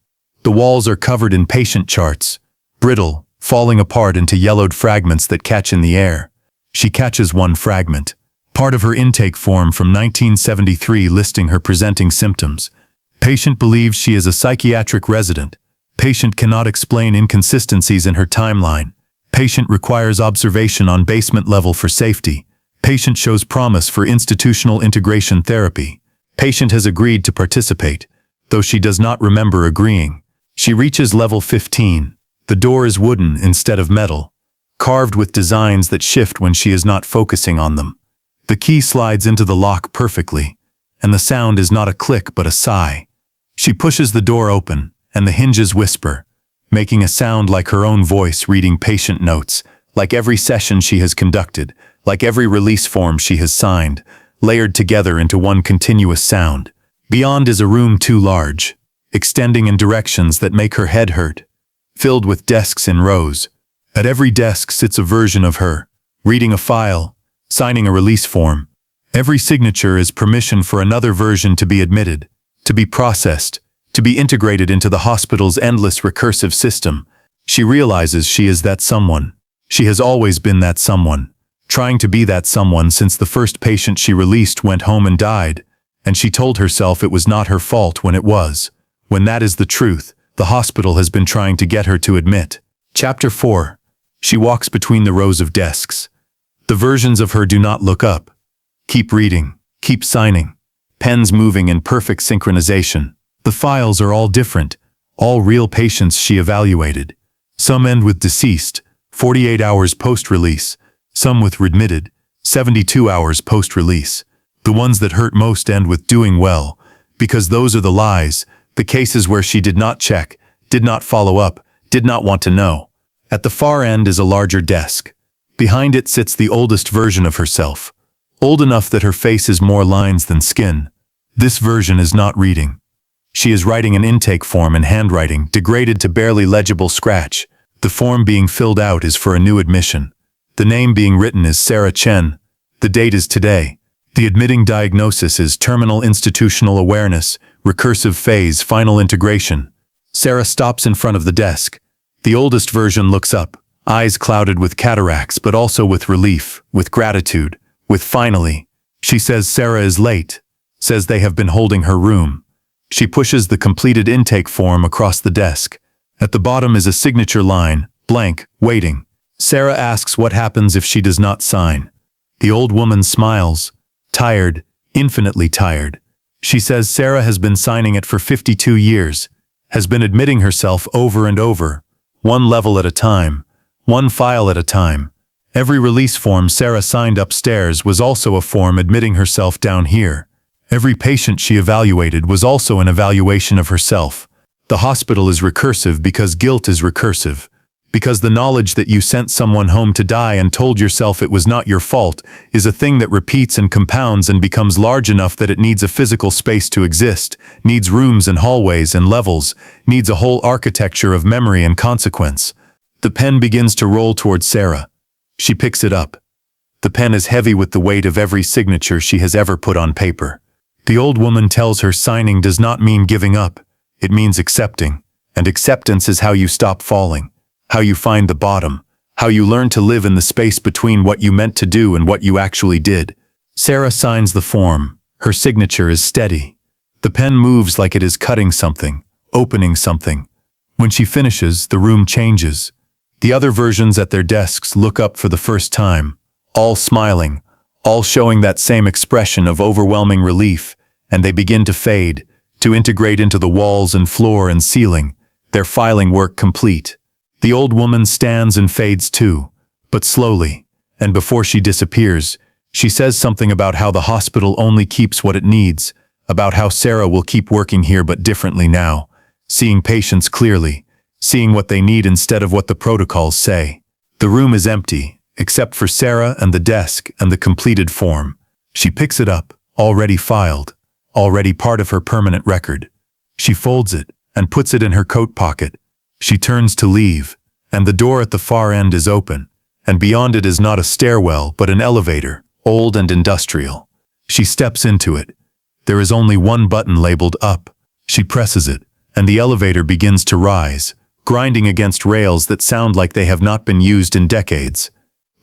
The walls are covered in patient charts, brittle, falling apart into yellowed fragments that catch in the air. She catches one fragment, part of her intake form from 1973 listing her presenting symptoms. Patient believes she is a psychiatric resident. Patient cannot explain inconsistencies in her timeline. Patient requires observation on basement level for safety. Patient shows promise for institutional integration therapy. Patient has agreed to participate, though she does not remember agreeing. She reaches level 15. The door is wooden instead of metal, carved with designs that shift when she is not focusing on them. The key slides into the lock perfectly, and the sound is not a click but a sigh. She pushes the door open, and the hinges whisper, making a sound like her own voice reading patient notes, like every session she has conducted, like every release form she has signed, layered together into one continuous sound. Beyond is a room too large, extending in directions that make her head hurt, filled with desks in rows. At every desk sits a version of her, reading a file, signing a release form. Every signature is permission for another version to be admitted, to be processed, to be integrated into the hospital's endless recursive system. She realizes she is that someone. She has always been that someone, trying to be that someone since the first patient she released went home and died, and she told herself it was not her fault when it was. When that is the truth, the hospital has been trying to get her to admit. Chapter 4. She walks between the rows of desks. The versions of her do not look up. Keep reading, keep signing. Pens moving in perfect synchronization. The files are all different, all real patients she evaluated. Some end with deceased, 48 hours post-release. Some with readmitted, 72 hours post-release. The ones that hurt most end with doing well, because those are the lies, the cases where she did not check, did not follow up, did not want to know. At the far end is a larger desk. Behind it sits the oldest version of herself. old enough that her face is more lines than skin. This version is not reading. She is writing an intake form in handwriting, degraded to barely legible scratch. The form being filled out is for a new admission. The name being written is Sarah Chen. The date is today. The admitting diagnosis is terminal institutional awareness, recursive phase, final integration. Sarah stops in front of the desk. The oldest version looks up, eyes clouded with cataracts, but also with relief, with gratitude, with finally. She says Sarah is late, says they have been holding her room. She pushes the completed intake form across the desk. At the bottom is a signature line, blank, waiting. Sarah asks what happens if she does not sign. The old woman smiles, tired, infinitely tired. She says Sarah has been signing it for 52 years, has been admitting herself over and over, one level at a time, one file at a time. Every release form Sarah signed upstairs was also a form admitting herself down here. Every patient she evaluated was also an evaluation of herself. The hospital is recursive because guilt is recursive. Because the knowledge that you sent someone home to die and told yourself it was not your fault is a thing that repeats and compounds and becomes large enough that it needs a physical space to exist, needs rooms and hallways and levels, needs a whole architecture of memory and consequence. The pen begins to roll towards Sarah. She picks it up. The pen is heavy with the weight of every signature she has ever put on paper. The old woman tells her signing does not mean giving up. It means accepting. And acceptance is how you stop falling. How you find the bottom, how you learn to live in the space between what you meant to do and what you actually did. Sarah signs the form. Her signature is steady. The pen moves like it is cutting something, opening something. When she finishes, the room changes. The other versions at their desks look up for the first time, all smiling, all showing that same expression of overwhelming relief, and they begin to fade, to integrate into the walls and floor and ceiling, their filing work complete. The old woman stands and fades too, but slowly, and before she disappears, she says something about how the hospital only keeps what it needs, about how Sarah will keep working here but differently now, seeing patients clearly, seeing what they need instead of what the protocols say. The room is empty, except for Sarah and the desk and the completed form. She picks it up, already filed, already part of her permanent record. She folds it and puts it in her coat pocket. She turns to leave, and the door at the far end is open, and beyond it is not a stairwell but an elevator, old and industrial. She steps into it. There is only one button labeled up. She presses it, and the elevator begins to rise, grinding against rails that sound like they have not been used in decades.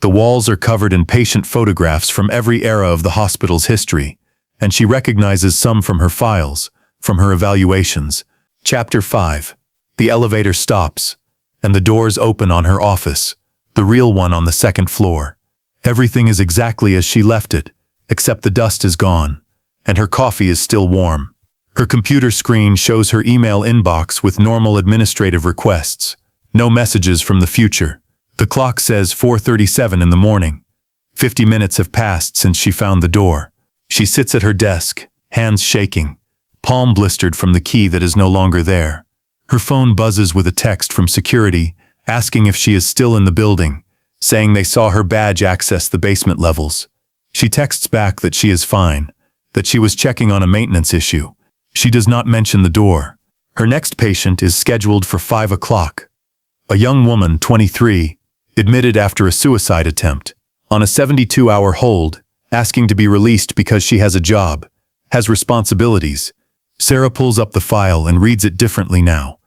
The walls are covered in patient photographs from every era of the hospital's history, and she recognizes some from her files, from her evaluations. Chapter 5. The elevator stops, and the doors open on her office, the real one on the second floor. Everything is exactly as she left it, except the dust is gone, and her coffee is still warm. Her computer screen shows her email inbox with normal administrative requests. No messages from the future. The clock says 4:37 in the morning. 50 minutes have passed since she found the door. She sits at her desk, hands shaking, palm blistered from the key that is no longer there. Her phone buzzes with a text from security, asking if she is still in the building, saying they saw her badge access the basement levels. She texts back that she is fine, that she was checking on a maintenance issue. She does not mention the door. Her next patient is scheduled for 5 o'clock. A young woman, 23, admitted after a suicide attempt, on a 72-hour hold, asking to be released because she has a job, has responsibilities. Sarah pulls up the file and reads it differently now.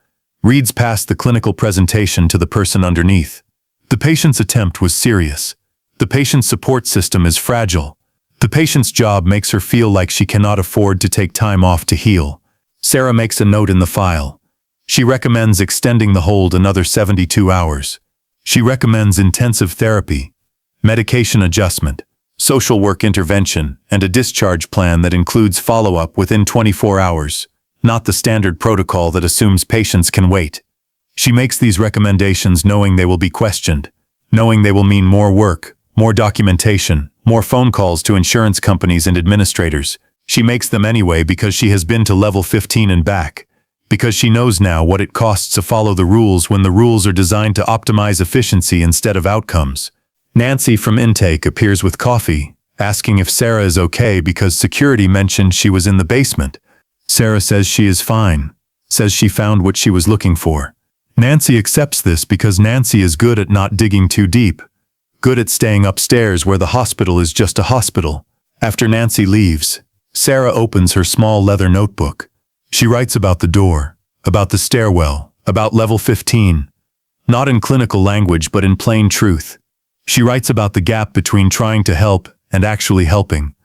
Reads past the clinical presentation to the person underneath. The patient's attempt was serious. The patient's support system is fragile. The patient's job makes her feel like she cannot afford to take time off to heal. Sarah makes a note in the file. She recommends extending the hold another 72 hours. She recommends intensive therapy, medication adjustment, social work intervention, and a discharge plan that includes follow-up within 24 hours, not the standard protocol that assumes patients can wait. She makes these recommendations knowing they will be questioned, knowing they will mean more work, more documentation, more phone calls to insurance companies and administrators. She makes them anyway because she has been to level 15 and back, because she knows now what it costs to follow the rules when the rules are designed to optimize efficiency instead of outcomes. Nancy from intake appears with coffee, asking if Sarah is okay because security mentioned she was in the basement. Sarah says she is fine, says she found what she was looking for. Nancy accepts this because Nancy is good at not digging too deep, good at staying upstairs where the hospital is just a hospital. After Nancy leaves, Sarah opens her small leather notebook. She writes about the door, about the stairwell, about level 15. Not in clinical language but in plain truth. She writes about the gap between trying to help and actually helping.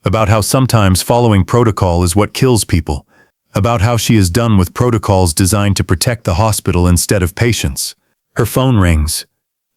About how sometimes following protocol is what kills people. About how she is done with protocols designed to protect the hospital instead of patients. Her phone rings.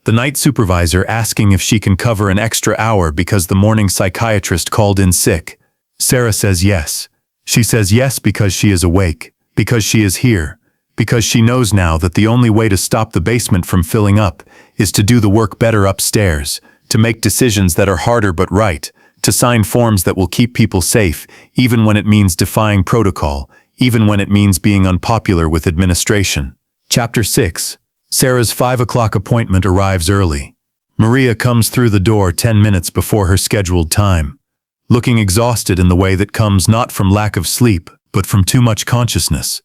The night supervisor asking if she can cover an extra hour because the morning psychiatrist called in sick. Sarah says yes. She says yes because she is awake, because she is here, because she knows now that the only way to stop the basement from filling up is to do the work better upstairs, to make decisions that are harder but right, to sign forms that will keep people safe, even when it means defying protocol, even when it means being unpopular with administration. Chapter 6. Sarah's 5 o'clock appointment arrives early. Maria comes through the door 10 minutes before her scheduled time, looking exhausted in the way that comes not from lack of sleep, but from too much consciousness.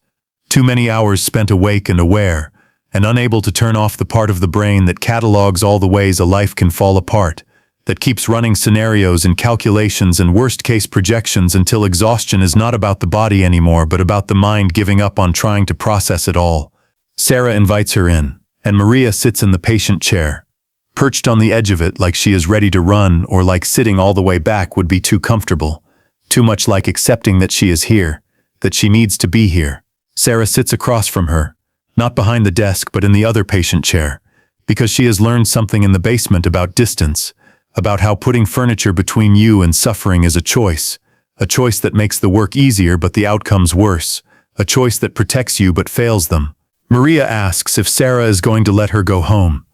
Too many hours spent awake and aware, and unable to turn off the part of the brain that catalogs all the ways a life can fall apart, that keeps running scenarios and calculations and worst-case projections until exhaustion is not about the body anymore but about the mind giving up on trying to process it all. Sarah invites her in, and Maria sits in the patient chair, perched on the edge of it like she is ready to run or like sitting all the way back would be too comfortable, too much like accepting that she is here, that she needs to be here. Sarah sits across from her, not behind the desk but in the other patient chair, because she has learned something in the basement about distance, about how putting furniture between you and suffering is a choice that makes the work easier but the outcomes worse, a choice that protects you but fails them. Maria asks if Sarah is going to let her go home.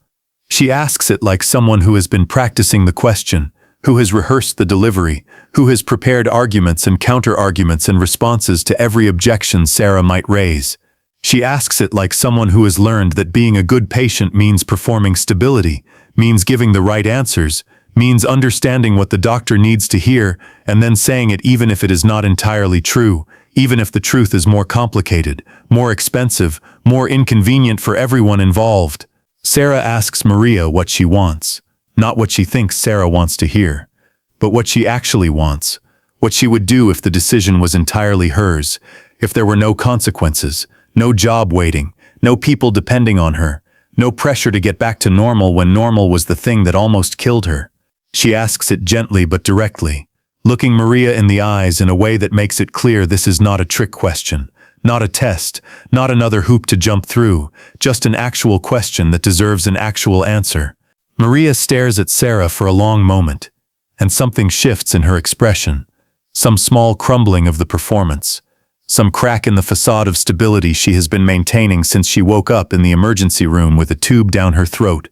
She asks it like someone who has been practicing the question, who has rehearsed the delivery, who has prepared arguments and counter-arguments and responses to every objection Sarah might raise. She asks it like someone who has learned that being a good patient means performing stability, means giving the right answers, means understanding what the doctor needs to hear and then saying it even if it is not entirely true, even if the truth is more complicated, more expensive, more inconvenient for everyone involved. Sarah asks Maria what she wants, not what she thinks Sarah wants to hear, but what she actually wants, what she would do if the decision was entirely hers, if there were no consequences, no job waiting, no people depending on her, no pressure to get back to normal when normal was the thing that almost killed her. She asks it gently but directly, looking Maria in the eyes in a way that makes it clear this is not a trick question, not a test, not another hoop to jump through, just an actual question that deserves an actual answer. Maria stares at Sarah for a long moment, and something shifts in her expression, some small crumbling of the performance, some crack in the facade of stability she has been maintaining since she woke up in the emergency room with a tube down her throat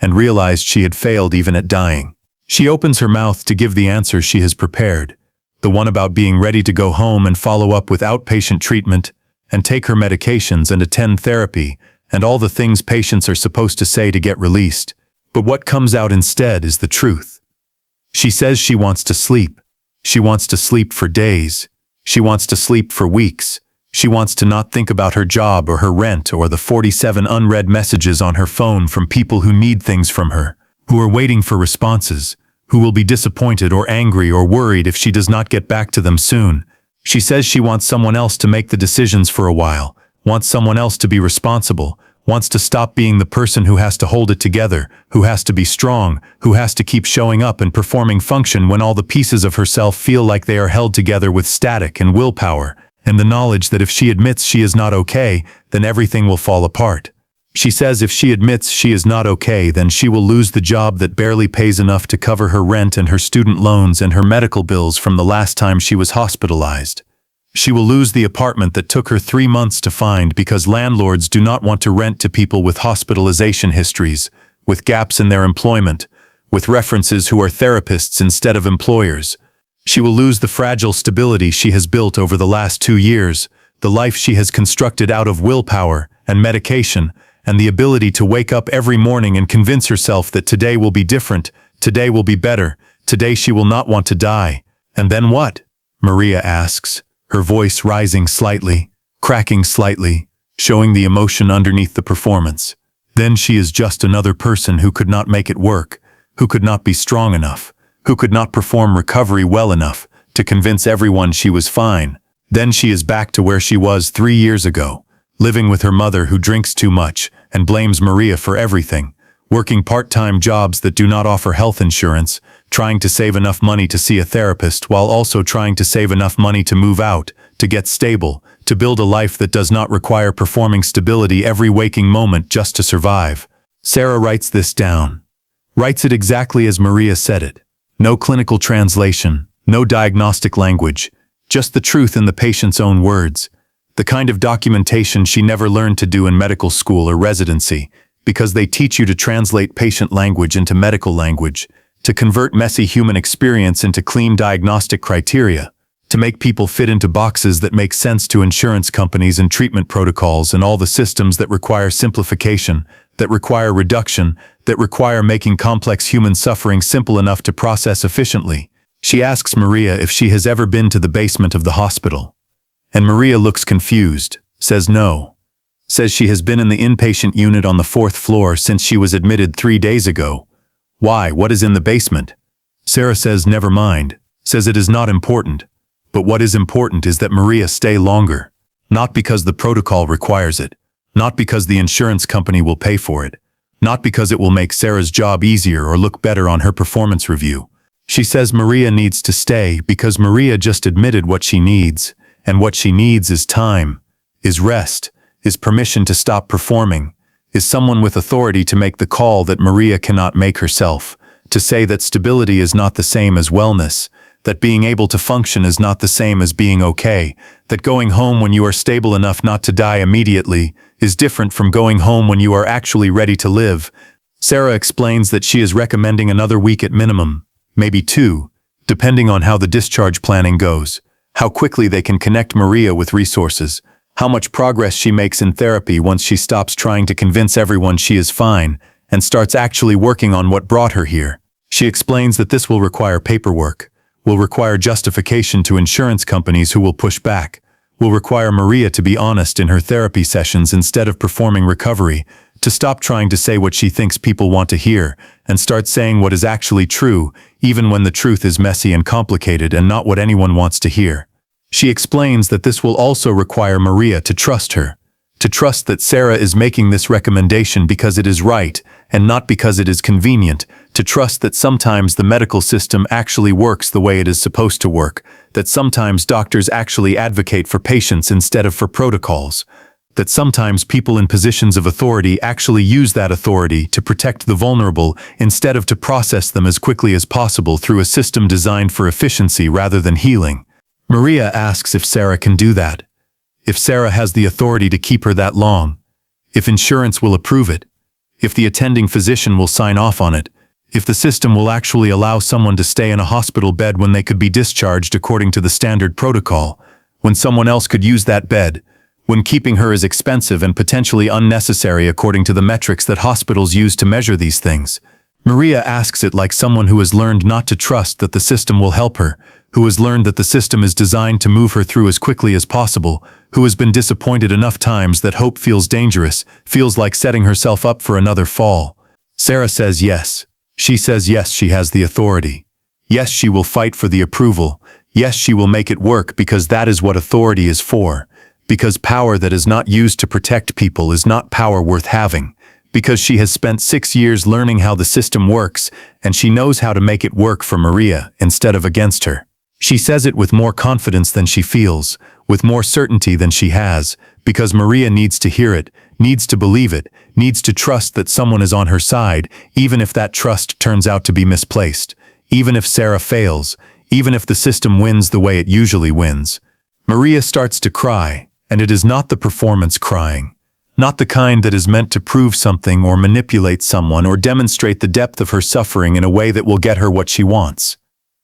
and realized she had failed even at dying. She opens her mouth to give the answer she has prepared, the one about being ready to go home and follow up with outpatient treatment and take her medications and attend therapy and all the things patients are supposed to say to get released. But what comes out instead is the truth. She says she wants to sleep. She wants to sleep for days. She wants to sleep for weeks. She wants to not think about her job or her rent or the 47 unread messages on her phone from people who need things from her, who are waiting for responses, who will be disappointed or angry or worried if she does not get back to them soon. She says she wants someone else to make the decisions for a while, wants someone else to be responsible, wants to stop being the person who has to hold it together, who has to be strong, who has to keep showing up and performing function when all the pieces of herself feel like they are held together with static and willpower, and the knowledge that if she admits she is not okay, then everything will fall apart. She says if she admits she is not okay, then she will lose the job that barely pays enough to cover her rent and her student loans and her medical bills from the last time she was hospitalized. She will lose the apartment that took her 3 months to find because landlords do not want to rent to people with hospitalization histories, with gaps in their employment, with references who are therapists instead of employers. She will lose the fragile stability she has built over the last 2 years, the life she has constructed out of willpower and medication, and the ability to wake up every morning and convince herself that today will be different, today will be better, Today she will not want to die. And then what? Maria asks, her voice rising slightly, cracking slightly, showing the emotion underneath the performance. Then she is just another person who could not make it work, who could not be strong enough, who could not perform recovery well enough to convince everyone she was fine. Then she is back to where she was 3 years ago, living with her mother who drinks too much and blames Maria for everything, working part-time jobs that do not offer health insurance, trying to save enough money to see a therapist while also trying to save enough money to move out, to get stable, to build a life that does not require performing stability every waking moment just to survive. Sarah writes this down. Writes it exactly as Maria said it. No clinical translation, no diagnostic language, just the truth in the patient's own words. The kind of documentation she never learned to do in medical school or residency, because they teach you to translate patient language into medical language, to convert messy human experience into clean diagnostic criteria, to make people fit into boxes that make sense to insurance companies and treatment protocols and all the systems that require simplification, that require reduction, that require making complex human suffering simple enough to process efficiently. She asks Maria if she has ever been to the basement of the hospital. And Maria looks confused, says no. Says she has been in the inpatient unit on the 4th floor since she was admitted 3 days ago. Why? What is in the basement? Sarah says never mind, says it is not important. But what is important is that Maria stay longer. Not because the protocol requires it. Not because the insurance company will pay for it. Not because it will make Sarah's job easier or look better on her performance review. She says Maria needs to stay because Maria just admitted what she needs, and what she needs is time, is rest, is permission to stop performing, is someone with authority to make the call that Maria cannot make herself, to say that stability is not the same as wellness, that being able to function is not the same as being okay, that going home when you are stable enough not to die immediately is different from going home when you are actually ready to live. Sarah explains that she is recommending another week at minimum, maybe 2, depending on how the discharge planning goes, how quickly they can connect Maria with resources, how much progress she makes in therapy once she stops trying to convince everyone she is fine and starts actually working on what brought her here. She explains that this will require paperwork, will require justification to insurance companies who will push back, will require Maria to be honest in her therapy sessions instead of performing recovery, to stop trying to say what she thinks people want to hear, and start saying what is actually true, even when the truth is messy and complicated and not what anyone wants to hear. She explains that this will also require Maria to trust her, to trust that Sarah is making this recommendation because it is right and not because it is convenient, to trust that sometimes the medical system actually works the way it is supposed to work, that sometimes doctors actually advocate for patients instead of for protocols, that sometimes people in positions of authority actually use that authority to protect the vulnerable instead of to process them as quickly as possible through a system designed for efficiency rather than healing. Maria asks if Sarah can do that, if Sarah has the authority to keep her that long, if insurance will approve it, if the attending physician will sign off on it, if the system will actually allow someone to stay in a hospital bed when they could be discharged according to the standard protocol, when someone else could use that bed, when keeping her is expensive and potentially unnecessary according to the metrics that hospitals use to measure these things. Maria asks it like someone who has learned not to trust that the system will help her, who has learned that the system is designed to move her through as quickly as possible, who has been disappointed enough times that hope feels dangerous, feels like setting herself up for another fall. Sarah says yes. She says yes, she has the authority. Yes, she will fight for the approval. Yes, she will make it work because that is what authority is for. Because power that is not used to protect people is not power worth having. Because she has spent 6 years learning how the system works, and she knows how to make it work for Maria instead of against her. She says it with more confidence than she feels, with more certainty than she has, because Maria needs to hear it, needs to believe it, needs to trust that someone is on her side, even if that trust turns out to be misplaced, even if Sarah fails, even if the system wins the way it usually wins. Maria starts to cry, and it is not the performance crying, not the kind that is meant to prove something or manipulate someone or demonstrate the depth of her suffering in a way that will get her what she wants.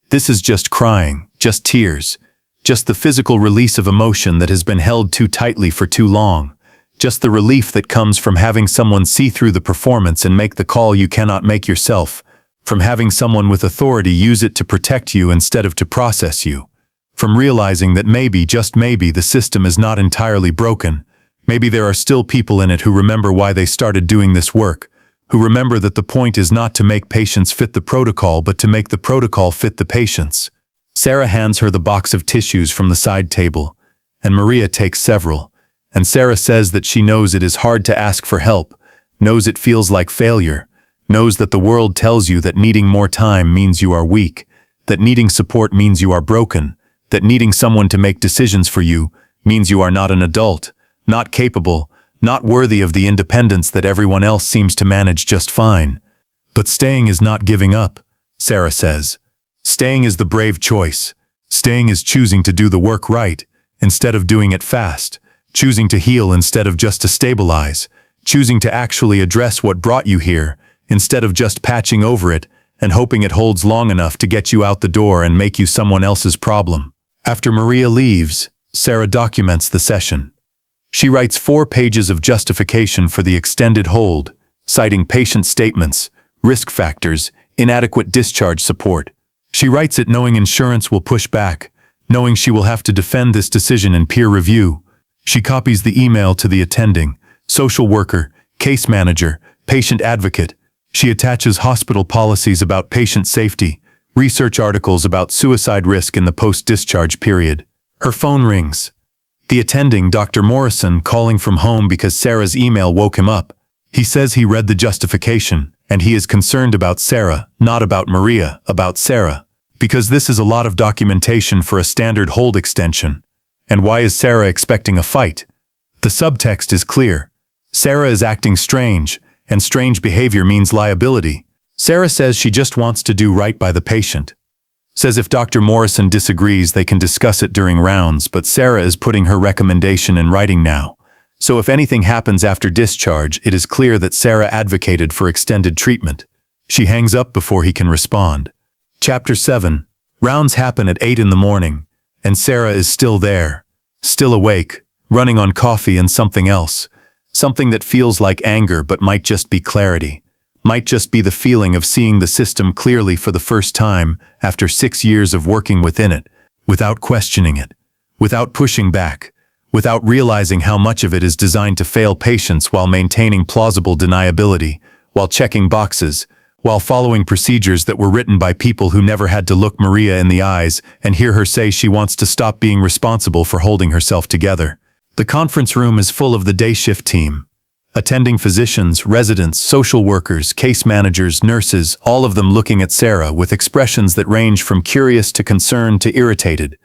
This is just crying, just tears, just the physical release of emotion that has been held too tightly for too long, just the relief that comes from having someone see through the performance and make the call you cannot make yourself, from having someone with authority use it to protect you instead of to process you, from realizing that maybe, just maybe, the system is not entirely broken. Maybe there are still people in it who remember why they started doing this work, who remember that the point is not to make patients fit the protocol but to make the protocol fit the patients. Sarah hands her the box of tissues from the side table, and Maria takes several, and Sarah says that she knows it is hard to ask for help, knows it feels like failure, knows that the world tells you that needing more time means you are weak, that needing support means you are broken, that needing someone to make decisions for you means you are not an adult, not capable, not worthy of the independence that everyone else seems to manage just fine. But staying is not giving up, Sarah says. Staying is the brave choice. Staying is choosing to do the work right, instead of doing it fast, choosing to heal instead of just to stabilize, choosing to actually address what brought you here, instead of just patching over it and hoping it holds long enough to get you out the door and make you someone else's problem. After Maria leaves, Sarah documents the session. She writes 4 pages of justification for the extended hold, citing patient statements, risk factors, inadequate discharge support. She writes it knowing insurance will push back, knowing she will have to defend this decision in peer review. She copies the email to the attending, social worker, case manager, patient advocate. She attaches hospital policies about patient safety, research articles about suicide risk in the post-discharge period. Her phone rings. The attending, Dr. Morrison, calling from home because Sarah's email woke him up. He says he read the justification, and he is concerned about Sarah, not about Maria, about Sarah. Because this is a lot of documentation for a standard hold extension. And why is Sarah expecting a fight? The subtext is clear. Sarah is acting strange, and strange behavior means liability. Sarah says she just wants to do right by the patient. Says if Dr. Morrison disagrees, they can discuss it during rounds, but Sarah is putting her recommendation in writing now. So if anything happens after discharge, it is clear that Sarah advocated for extended treatment. She hangs up before he can respond. Chapter 7. Rounds happen at 8 in the morning, and Sarah is still there, still awake, running on coffee and something else. Something that feels like anger but might just be clarity. Might just be the feeling of seeing the system clearly for the first time after 6 years of working within it, without questioning it, without pushing back, without realizing how much of it is designed to fail patients while maintaining plausible deniability, while checking boxes, while following procedures that were written by people who never had to look Maria in the eyes and hear her say she wants to stop being responsible for holding herself together. The conference room is full of the day shift team. Attending physicians, residents, social workers, case managers, nurses, all of them looking at Sarah with expressions that range from curious to concerned to irritated,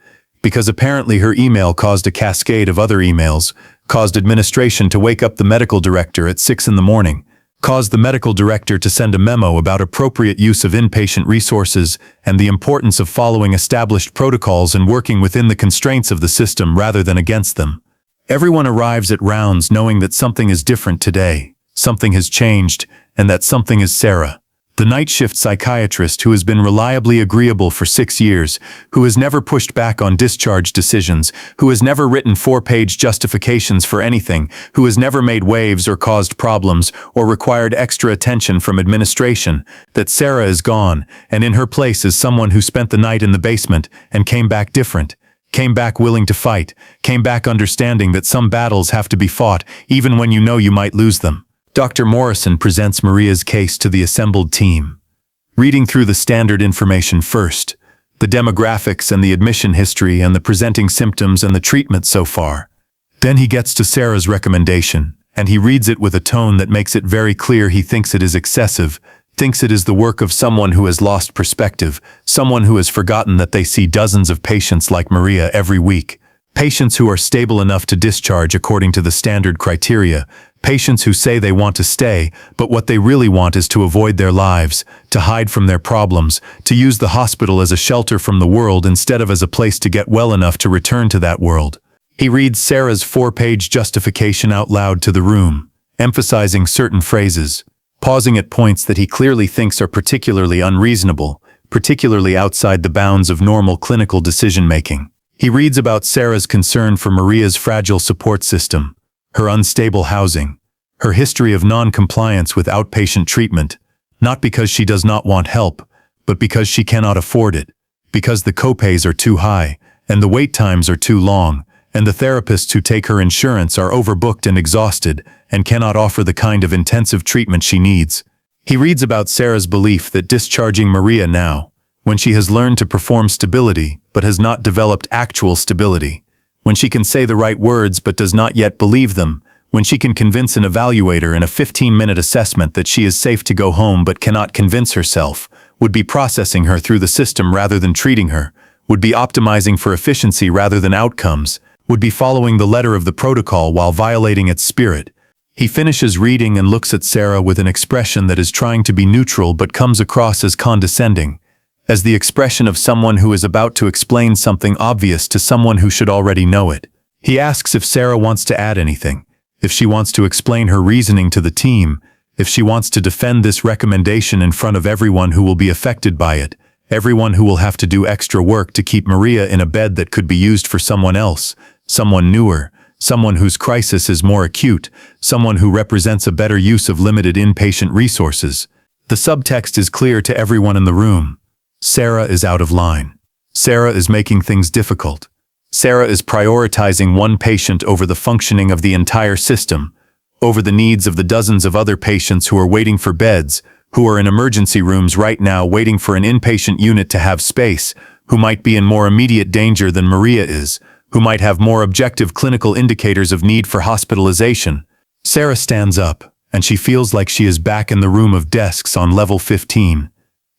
because apparently her email caused a cascade of other emails, caused administration to wake up the medical director at 6 in the morning, caused the medical director to send a memo about appropriate use of inpatient resources and the importance of following established protocols and working within the constraints of the system rather than against them. Everyone arrives at rounds knowing that something is different today, something has changed, and that something is Sarah, the night shift psychiatrist who has been reliably agreeable for 6 years, who has never pushed back on discharge decisions, who has never written 4-page justifications for anything, who has never made waves or caused problems or required extra attention from administration, that Sarah is gone, and in her place is someone who spent the night in the basement and came back different. Came back willing to fight, came back understanding that some battles have to be fought, even when you know you might lose them. Dr. Morrison presents Maria's case to the assembled team. Reading through the standard information first, the demographics and the admission history and the presenting symptoms and the treatment so far. Then he gets to Sarah's recommendation, and he reads it with a tone that makes it very clear he thinks it is excessive, thinks it is the work of someone who has lost perspective, someone who has forgotten that they see dozens of patients like Maria every week, patients who are stable enough to discharge according to the standard criteria, patients who say they want to stay, but what they really want is to avoid their lives, to hide from their problems, to use the hospital as a shelter from the world instead of as a place to get well enough to return to that world. He reads Sarah's 4-page justification out loud to the room, emphasizing certain phrases, pausing at points that he clearly thinks are particularly unreasonable, particularly outside the bounds of normal clinical decision-making. He reads about Sarah's concern for Maria's fragile support system, her unstable housing, her history of non-compliance with outpatient treatment, not because she does not want help, but because she cannot afford it, because the copays are too high, and the wait times are too long, and the therapists who take her insurance are overbooked and exhausted, and cannot offer the kind of intensive treatment she needs. He reads about Sarah's belief that discharging Maria now, when she has learned to perform stability but has not developed actual stability, when she can say the right words but does not yet believe them, when she can convince an evaluator in a 15-minute assessment that she is safe to go home but cannot convince herself, would be processing her through the system rather than treating her, would be optimizing for efficiency rather than outcomes, would be following the letter of the protocol while violating its spirit. He finishes reading and looks at Sarah with an expression that is trying to be neutral but comes across as condescending, as the expression of someone who is about to explain something obvious to someone who should already know it. He asks if Sarah wants to add anything, if she wants to explain her reasoning to the team, if she wants to defend this recommendation in front of everyone who will be affected by it, everyone who will have to do extra work to keep Maria in a bed that could be used for someone else, someone newer, someone whose crisis is more acute, someone who represents a better use of limited inpatient resources. The subtext is clear to everyone in the room. Sarah is out of line. Sarah is making things difficult. Sarah is prioritizing one patient over the functioning of the entire system, over the needs of the dozens of other patients who are waiting for beds, who are in emergency rooms right now waiting for an inpatient unit to have space, who might be in more immediate danger than Maria is, who might have more objective clinical indicators of need for hospitalization. Sarah stands up, and she feels like she is back in the room of desks on level 15.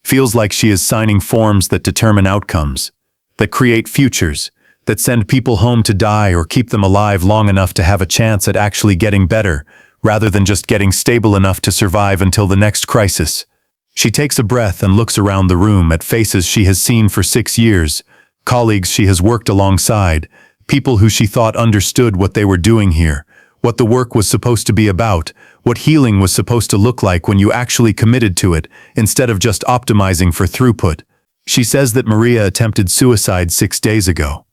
Feels like she is signing forms that determine outcomes, that create futures, that send people home to die or keep them alive long enough to have a chance at actually getting better, rather than just getting stable enough to survive until the next crisis. She takes a breath and looks around the room at faces she has seen for 6 years, colleagues she has worked alongside, people who she thought understood what they were doing here, what the work was supposed to be about, what healing was supposed to look like when you actually committed to it, instead of just optimizing for throughput. She says that Maria attempted suicide 6 days ago.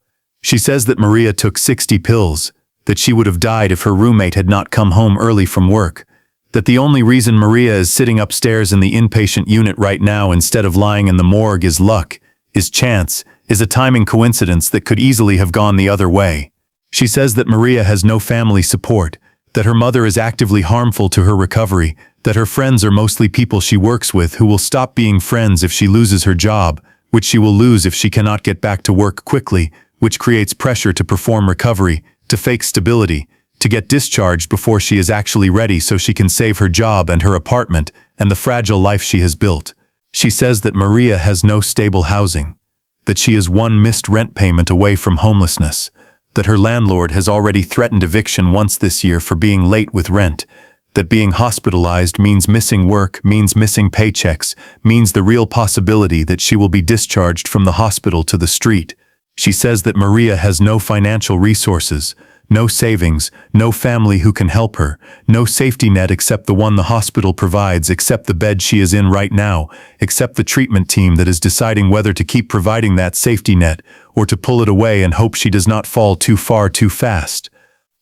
She says that Maria took 60 pills, that she would have died if her roommate had not come home early from work, that the only reason Maria is sitting upstairs in the inpatient unit right now instead of lying in the morgue is luck, is chance, is a timing coincidence that could easily have gone the other way. She says that Maria has no family support, that her mother is actively harmful to her recovery, that her friends are mostly people she works with who will stop being friends if she loses her job, which she will lose if she cannot get back to work quickly, which creates pressure to perform recovery, to fake stability, to get discharged before she is actually ready so she can save her job and her apartment and the fragile life she has built. She says that Maria has no stable housing, that she is one missed rent payment away from homelessness, that her landlord has already threatened eviction once this year for being late with rent, that being hospitalized means missing work, means missing paychecks, means the real possibility that she will be discharged from the hospital to the street. She says that Maria has no financial resources, no savings, no family who can help her, no safety net except the one the hospital provides, except the bed she is in right now, except the treatment team that is deciding whether to keep providing that safety net or to pull it away and hope she does not fall too far too fast.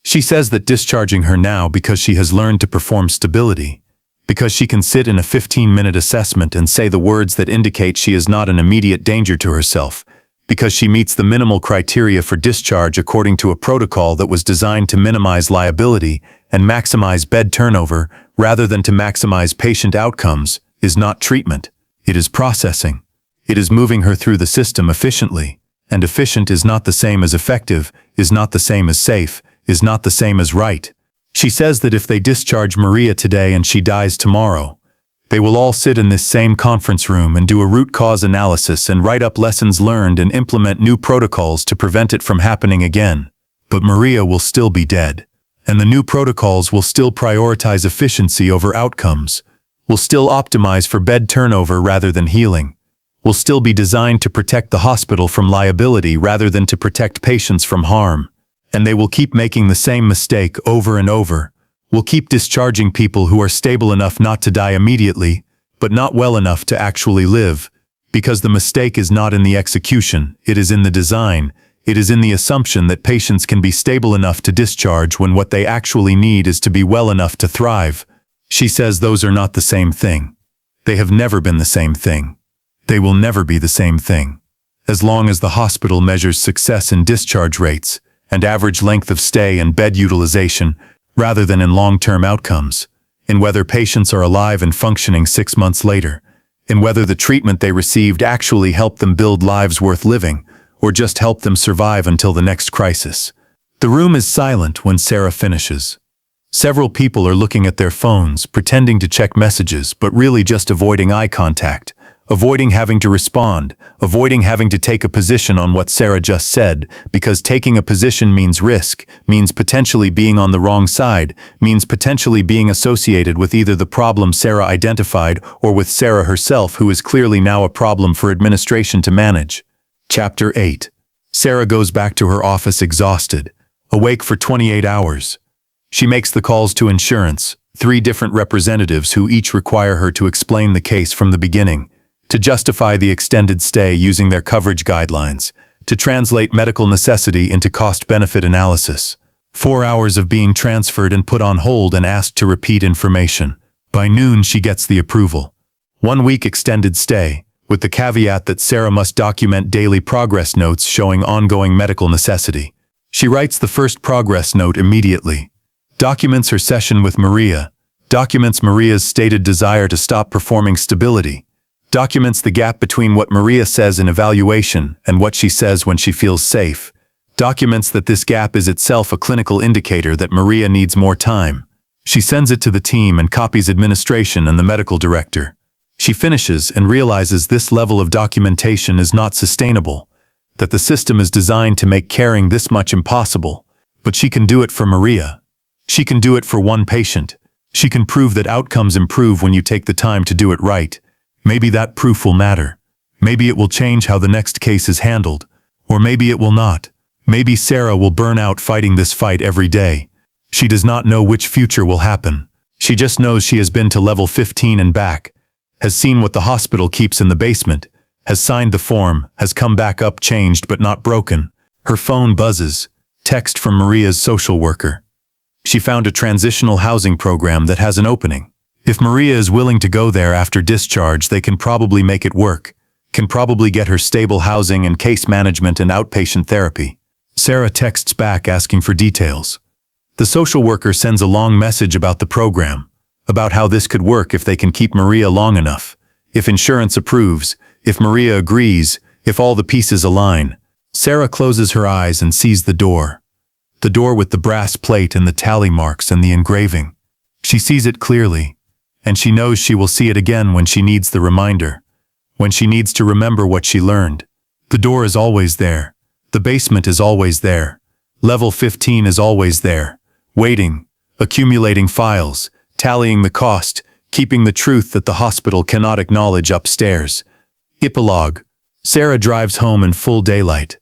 She says that discharging her now because she has learned to perform stability, because she can sit in a 15-minute assessment and say the words that indicate she is not an immediate danger to herself, because she meets the minimal criteria for discharge according to a protocol that was designed to minimize liability and maximize bed turnover rather than to maximize patient outcomes, is not treatment. It is processing. It is moving her through the system efficiently. And efficient is not the same as effective, is not the same as safe, is not the same as right. She says that if they discharge Maria today and she dies tomorrow, they will all sit in this same conference room and do a root cause analysis and write up lessons learned and implement new protocols to prevent it from happening again. But Maria will still be dead. And the new protocols will still prioritize efficiency over outcomes, will still optimize for bed turnover rather than healing, will still be designed to protect the hospital from liability rather than to protect patients from harm. And they will keep making the same mistake over and over. Will keep discharging people who are stable enough not to die immediately, but not well enough to actually live, because the mistake is not in the execution, it is in the design, it is in the assumption that patients can be stable enough to discharge when what they actually need is to be well enough to thrive. She says those are not the same thing. They have never been the same thing. They will never be the same thing. As long as the hospital measures success in discharge rates and average length of stay and bed utilization rather than in long-term outcomes, in whether patients are alive and functioning 6 months later, in whether the treatment they received actually helped them build lives worth living or just helped them survive until the next crisis. The room is silent when Sarah finishes. Several people are looking at their phones, pretending to check messages, but really just avoiding eye contact, avoiding having to respond, avoiding having to take a position on what Sarah just said, because taking a position means risk, means potentially being on the wrong side, means potentially being associated with either the problem Sarah identified or with Sarah herself, who is clearly now a problem for administration to manage. Chapter 8. Sarah goes back to her office exhausted, awake for 28 hours. She makes the calls to insurance, 3 different representatives who each require her to explain the case from the beginning, to justify the extended stay using their coverage guidelines, to translate medical necessity into cost-benefit analysis. 4 hours of being transferred and put on hold and asked to repeat information. By noon, she gets the approval. 1 week extended stay, with the caveat that Sarah must document daily progress notes showing ongoing medical necessity. She writes the first progress note immediately. Documents her session with Maria, documents Maria's stated desire to stop performing stability, documents the gap between what Maria says in evaluation and what she says when she feels safe, documents that this gap is itself a clinical indicator that Maria needs more time. She sends it to the team and copies administration and the medical director. She finishes and realizes this level of documentation is not sustainable, that the system is designed to make caring this much impossible, but she can do it for Maria. She can do it for one patient. She can prove that outcomes improve when you take the time to do it right. Maybe that proof will matter. Maybe it will change how the next case is handled. Or maybe it will not. Maybe Sarah will burn out fighting this fight every day. She does not know which future will happen. She just knows she has been to level 15 and back, has seen what the hospital keeps in the basement, has signed the form, has come back up changed but not broken. Her phone buzzes. Text from Maria's social worker. She found a transitional housing program that has an opening. If Maria is willing to go there after discharge, they can probably make it work, can probably get her stable housing and case management and outpatient therapy. Sarah texts back asking for details. The social worker sends a long message about the program, about how this could work if they can keep Maria long enough, if insurance approves, if Maria agrees, if all the pieces align. Sarah closes her eyes and sees the door. The door with the brass plate and the tally marks and the engraving. She sees it clearly, and she knows she will see it again when she needs the reminder, when she needs to remember what she learned. The door is always there. The basement is always there. Level 15 is always there, waiting, accumulating files, tallying the cost, keeping the truth that the hospital cannot acknowledge upstairs. Epilogue. Sarah drives home in full daylight.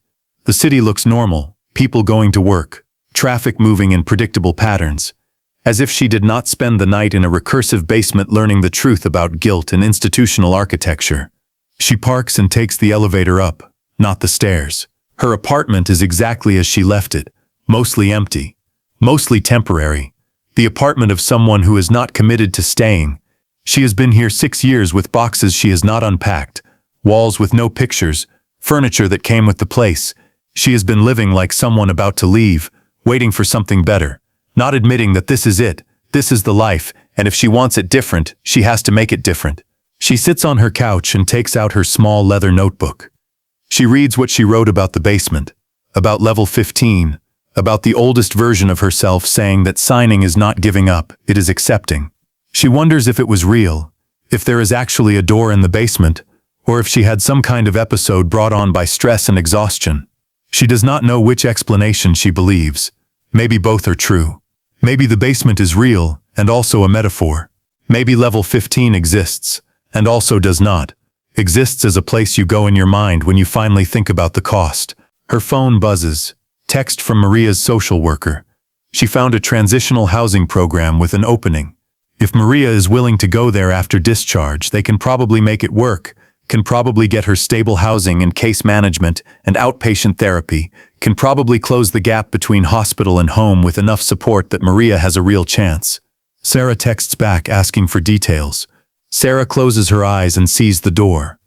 The city looks normal, people going to work, traffic moving in predictable patterns, as if she did not spend the night in a recursive basement learning the truth about guilt and institutional architecture. She parks and takes the elevator up, not the stairs. Her apartment is exactly as she left it, mostly empty, mostly temporary. The apartment of someone who is not committed to staying. She has been here 6 years with boxes she has not unpacked, walls with no pictures, furniture that came with the place. She has been living like someone about to leave, waiting for something better, not admitting that this is it, this is the life, and if she wants it different, she has to make it different. She sits on her couch and takes out her small leather notebook. She reads what she wrote about the basement, about level 15, about the oldest version of herself saying that signing is not giving up, it is accepting. She wonders if it was real, if there is actually a door in the basement, or if she had some kind of episode brought on by stress and exhaustion. She does not know which explanation she believes. Maybe both are true. Maybe the basement is real and also a metaphor. Maybe level 15 exists and also does not. Exists as a place you go in your mind when you finally think about the cost. Her phone buzzes. Text from Maria's social worker. She found a transitional housing program with an opening. If Maria is willing to go there after discharge, they can probably make it work, can probably get her stable housing and case management and outpatient therapy, can probably close the gap between hospital and home with enough support that Maria has a real chance. Sarah texts back asking for details. Sarah closes her eyes and sees the door.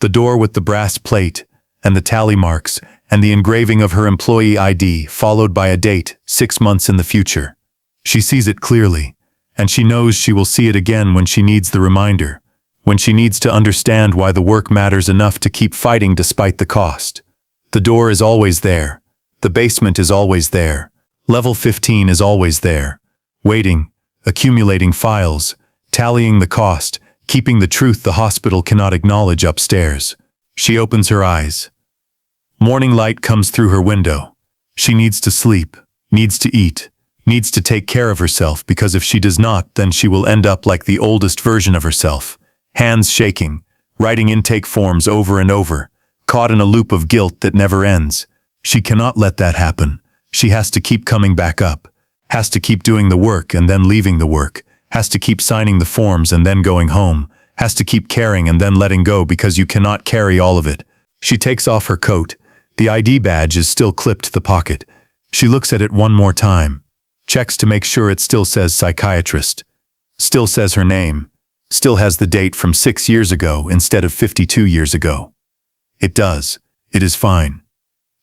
The door with the brass plate, and the tally marks, and the engraving of her employee ID, followed by a date, 6 months in the future. She sees it clearly, and she knows she will see it again when she needs the reminder, when she needs to understand why the work matters enough to keep fighting despite the cost. The door is always there. The basement is always there. Level 15 is always there. Waiting, accumulating files, tallying the cost, keeping the truth the hospital cannot acknowledge upstairs. She opens her eyes. Morning light comes through her window. She needs to sleep, needs to eat, needs to take care of herself, because if she does not, then she will end up like the oldest version of herself, hands shaking, writing intake forms over and over, caught in a loop of guilt that never ends. She cannot let that happen. She has to keep coming back up, has to keep doing the work and then leaving the work, has to keep signing the forms and then going home, has to keep caring and then letting go, because you cannot carry all of it. She takes off her coat. The ID badge is still clipped to the pocket. She looks at it one more time, checks to make sure it still says Psychiatrist, still says her name, still has the date from 6 years ago instead of 52 years ago. It does. It is fine.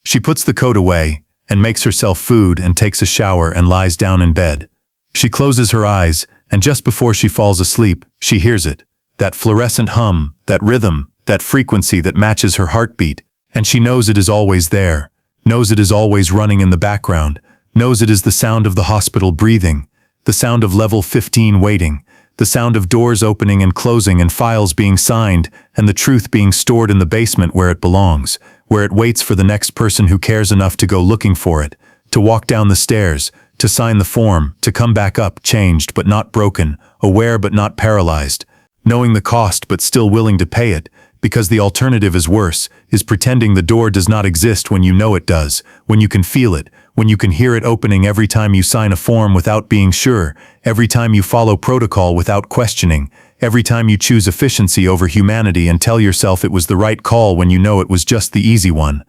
She puts the coat away and makes herself food and takes a shower and lies down in bed. She closes her eyes, and just before she falls asleep, she hears it, that fluorescent hum, that rhythm, that frequency that matches her heartbeat, and she knows it is always there, knows it is always running in the background, knows it is the sound of the hospital breathing, the sound of level 15 waiting, the sound of doors opening and closing and files being signed, and the truth being stored in the basement where it belongs, where it waits for the next person who cares enough to go looking for it, to walk down the stairs, to sign the form, to come back up changed but not broken, aware but not paralyzed, knowing the cost but still willing to pay it, because the alternative is worse, is pretending the door does not exist when you know it does, when you can feel it, when you can hear it opening every time you sign a form without being sure, every time you follow protocol without questioning, every time you choose efficiency over humanity and tell yourself it was the right call when you know it was just the easy one.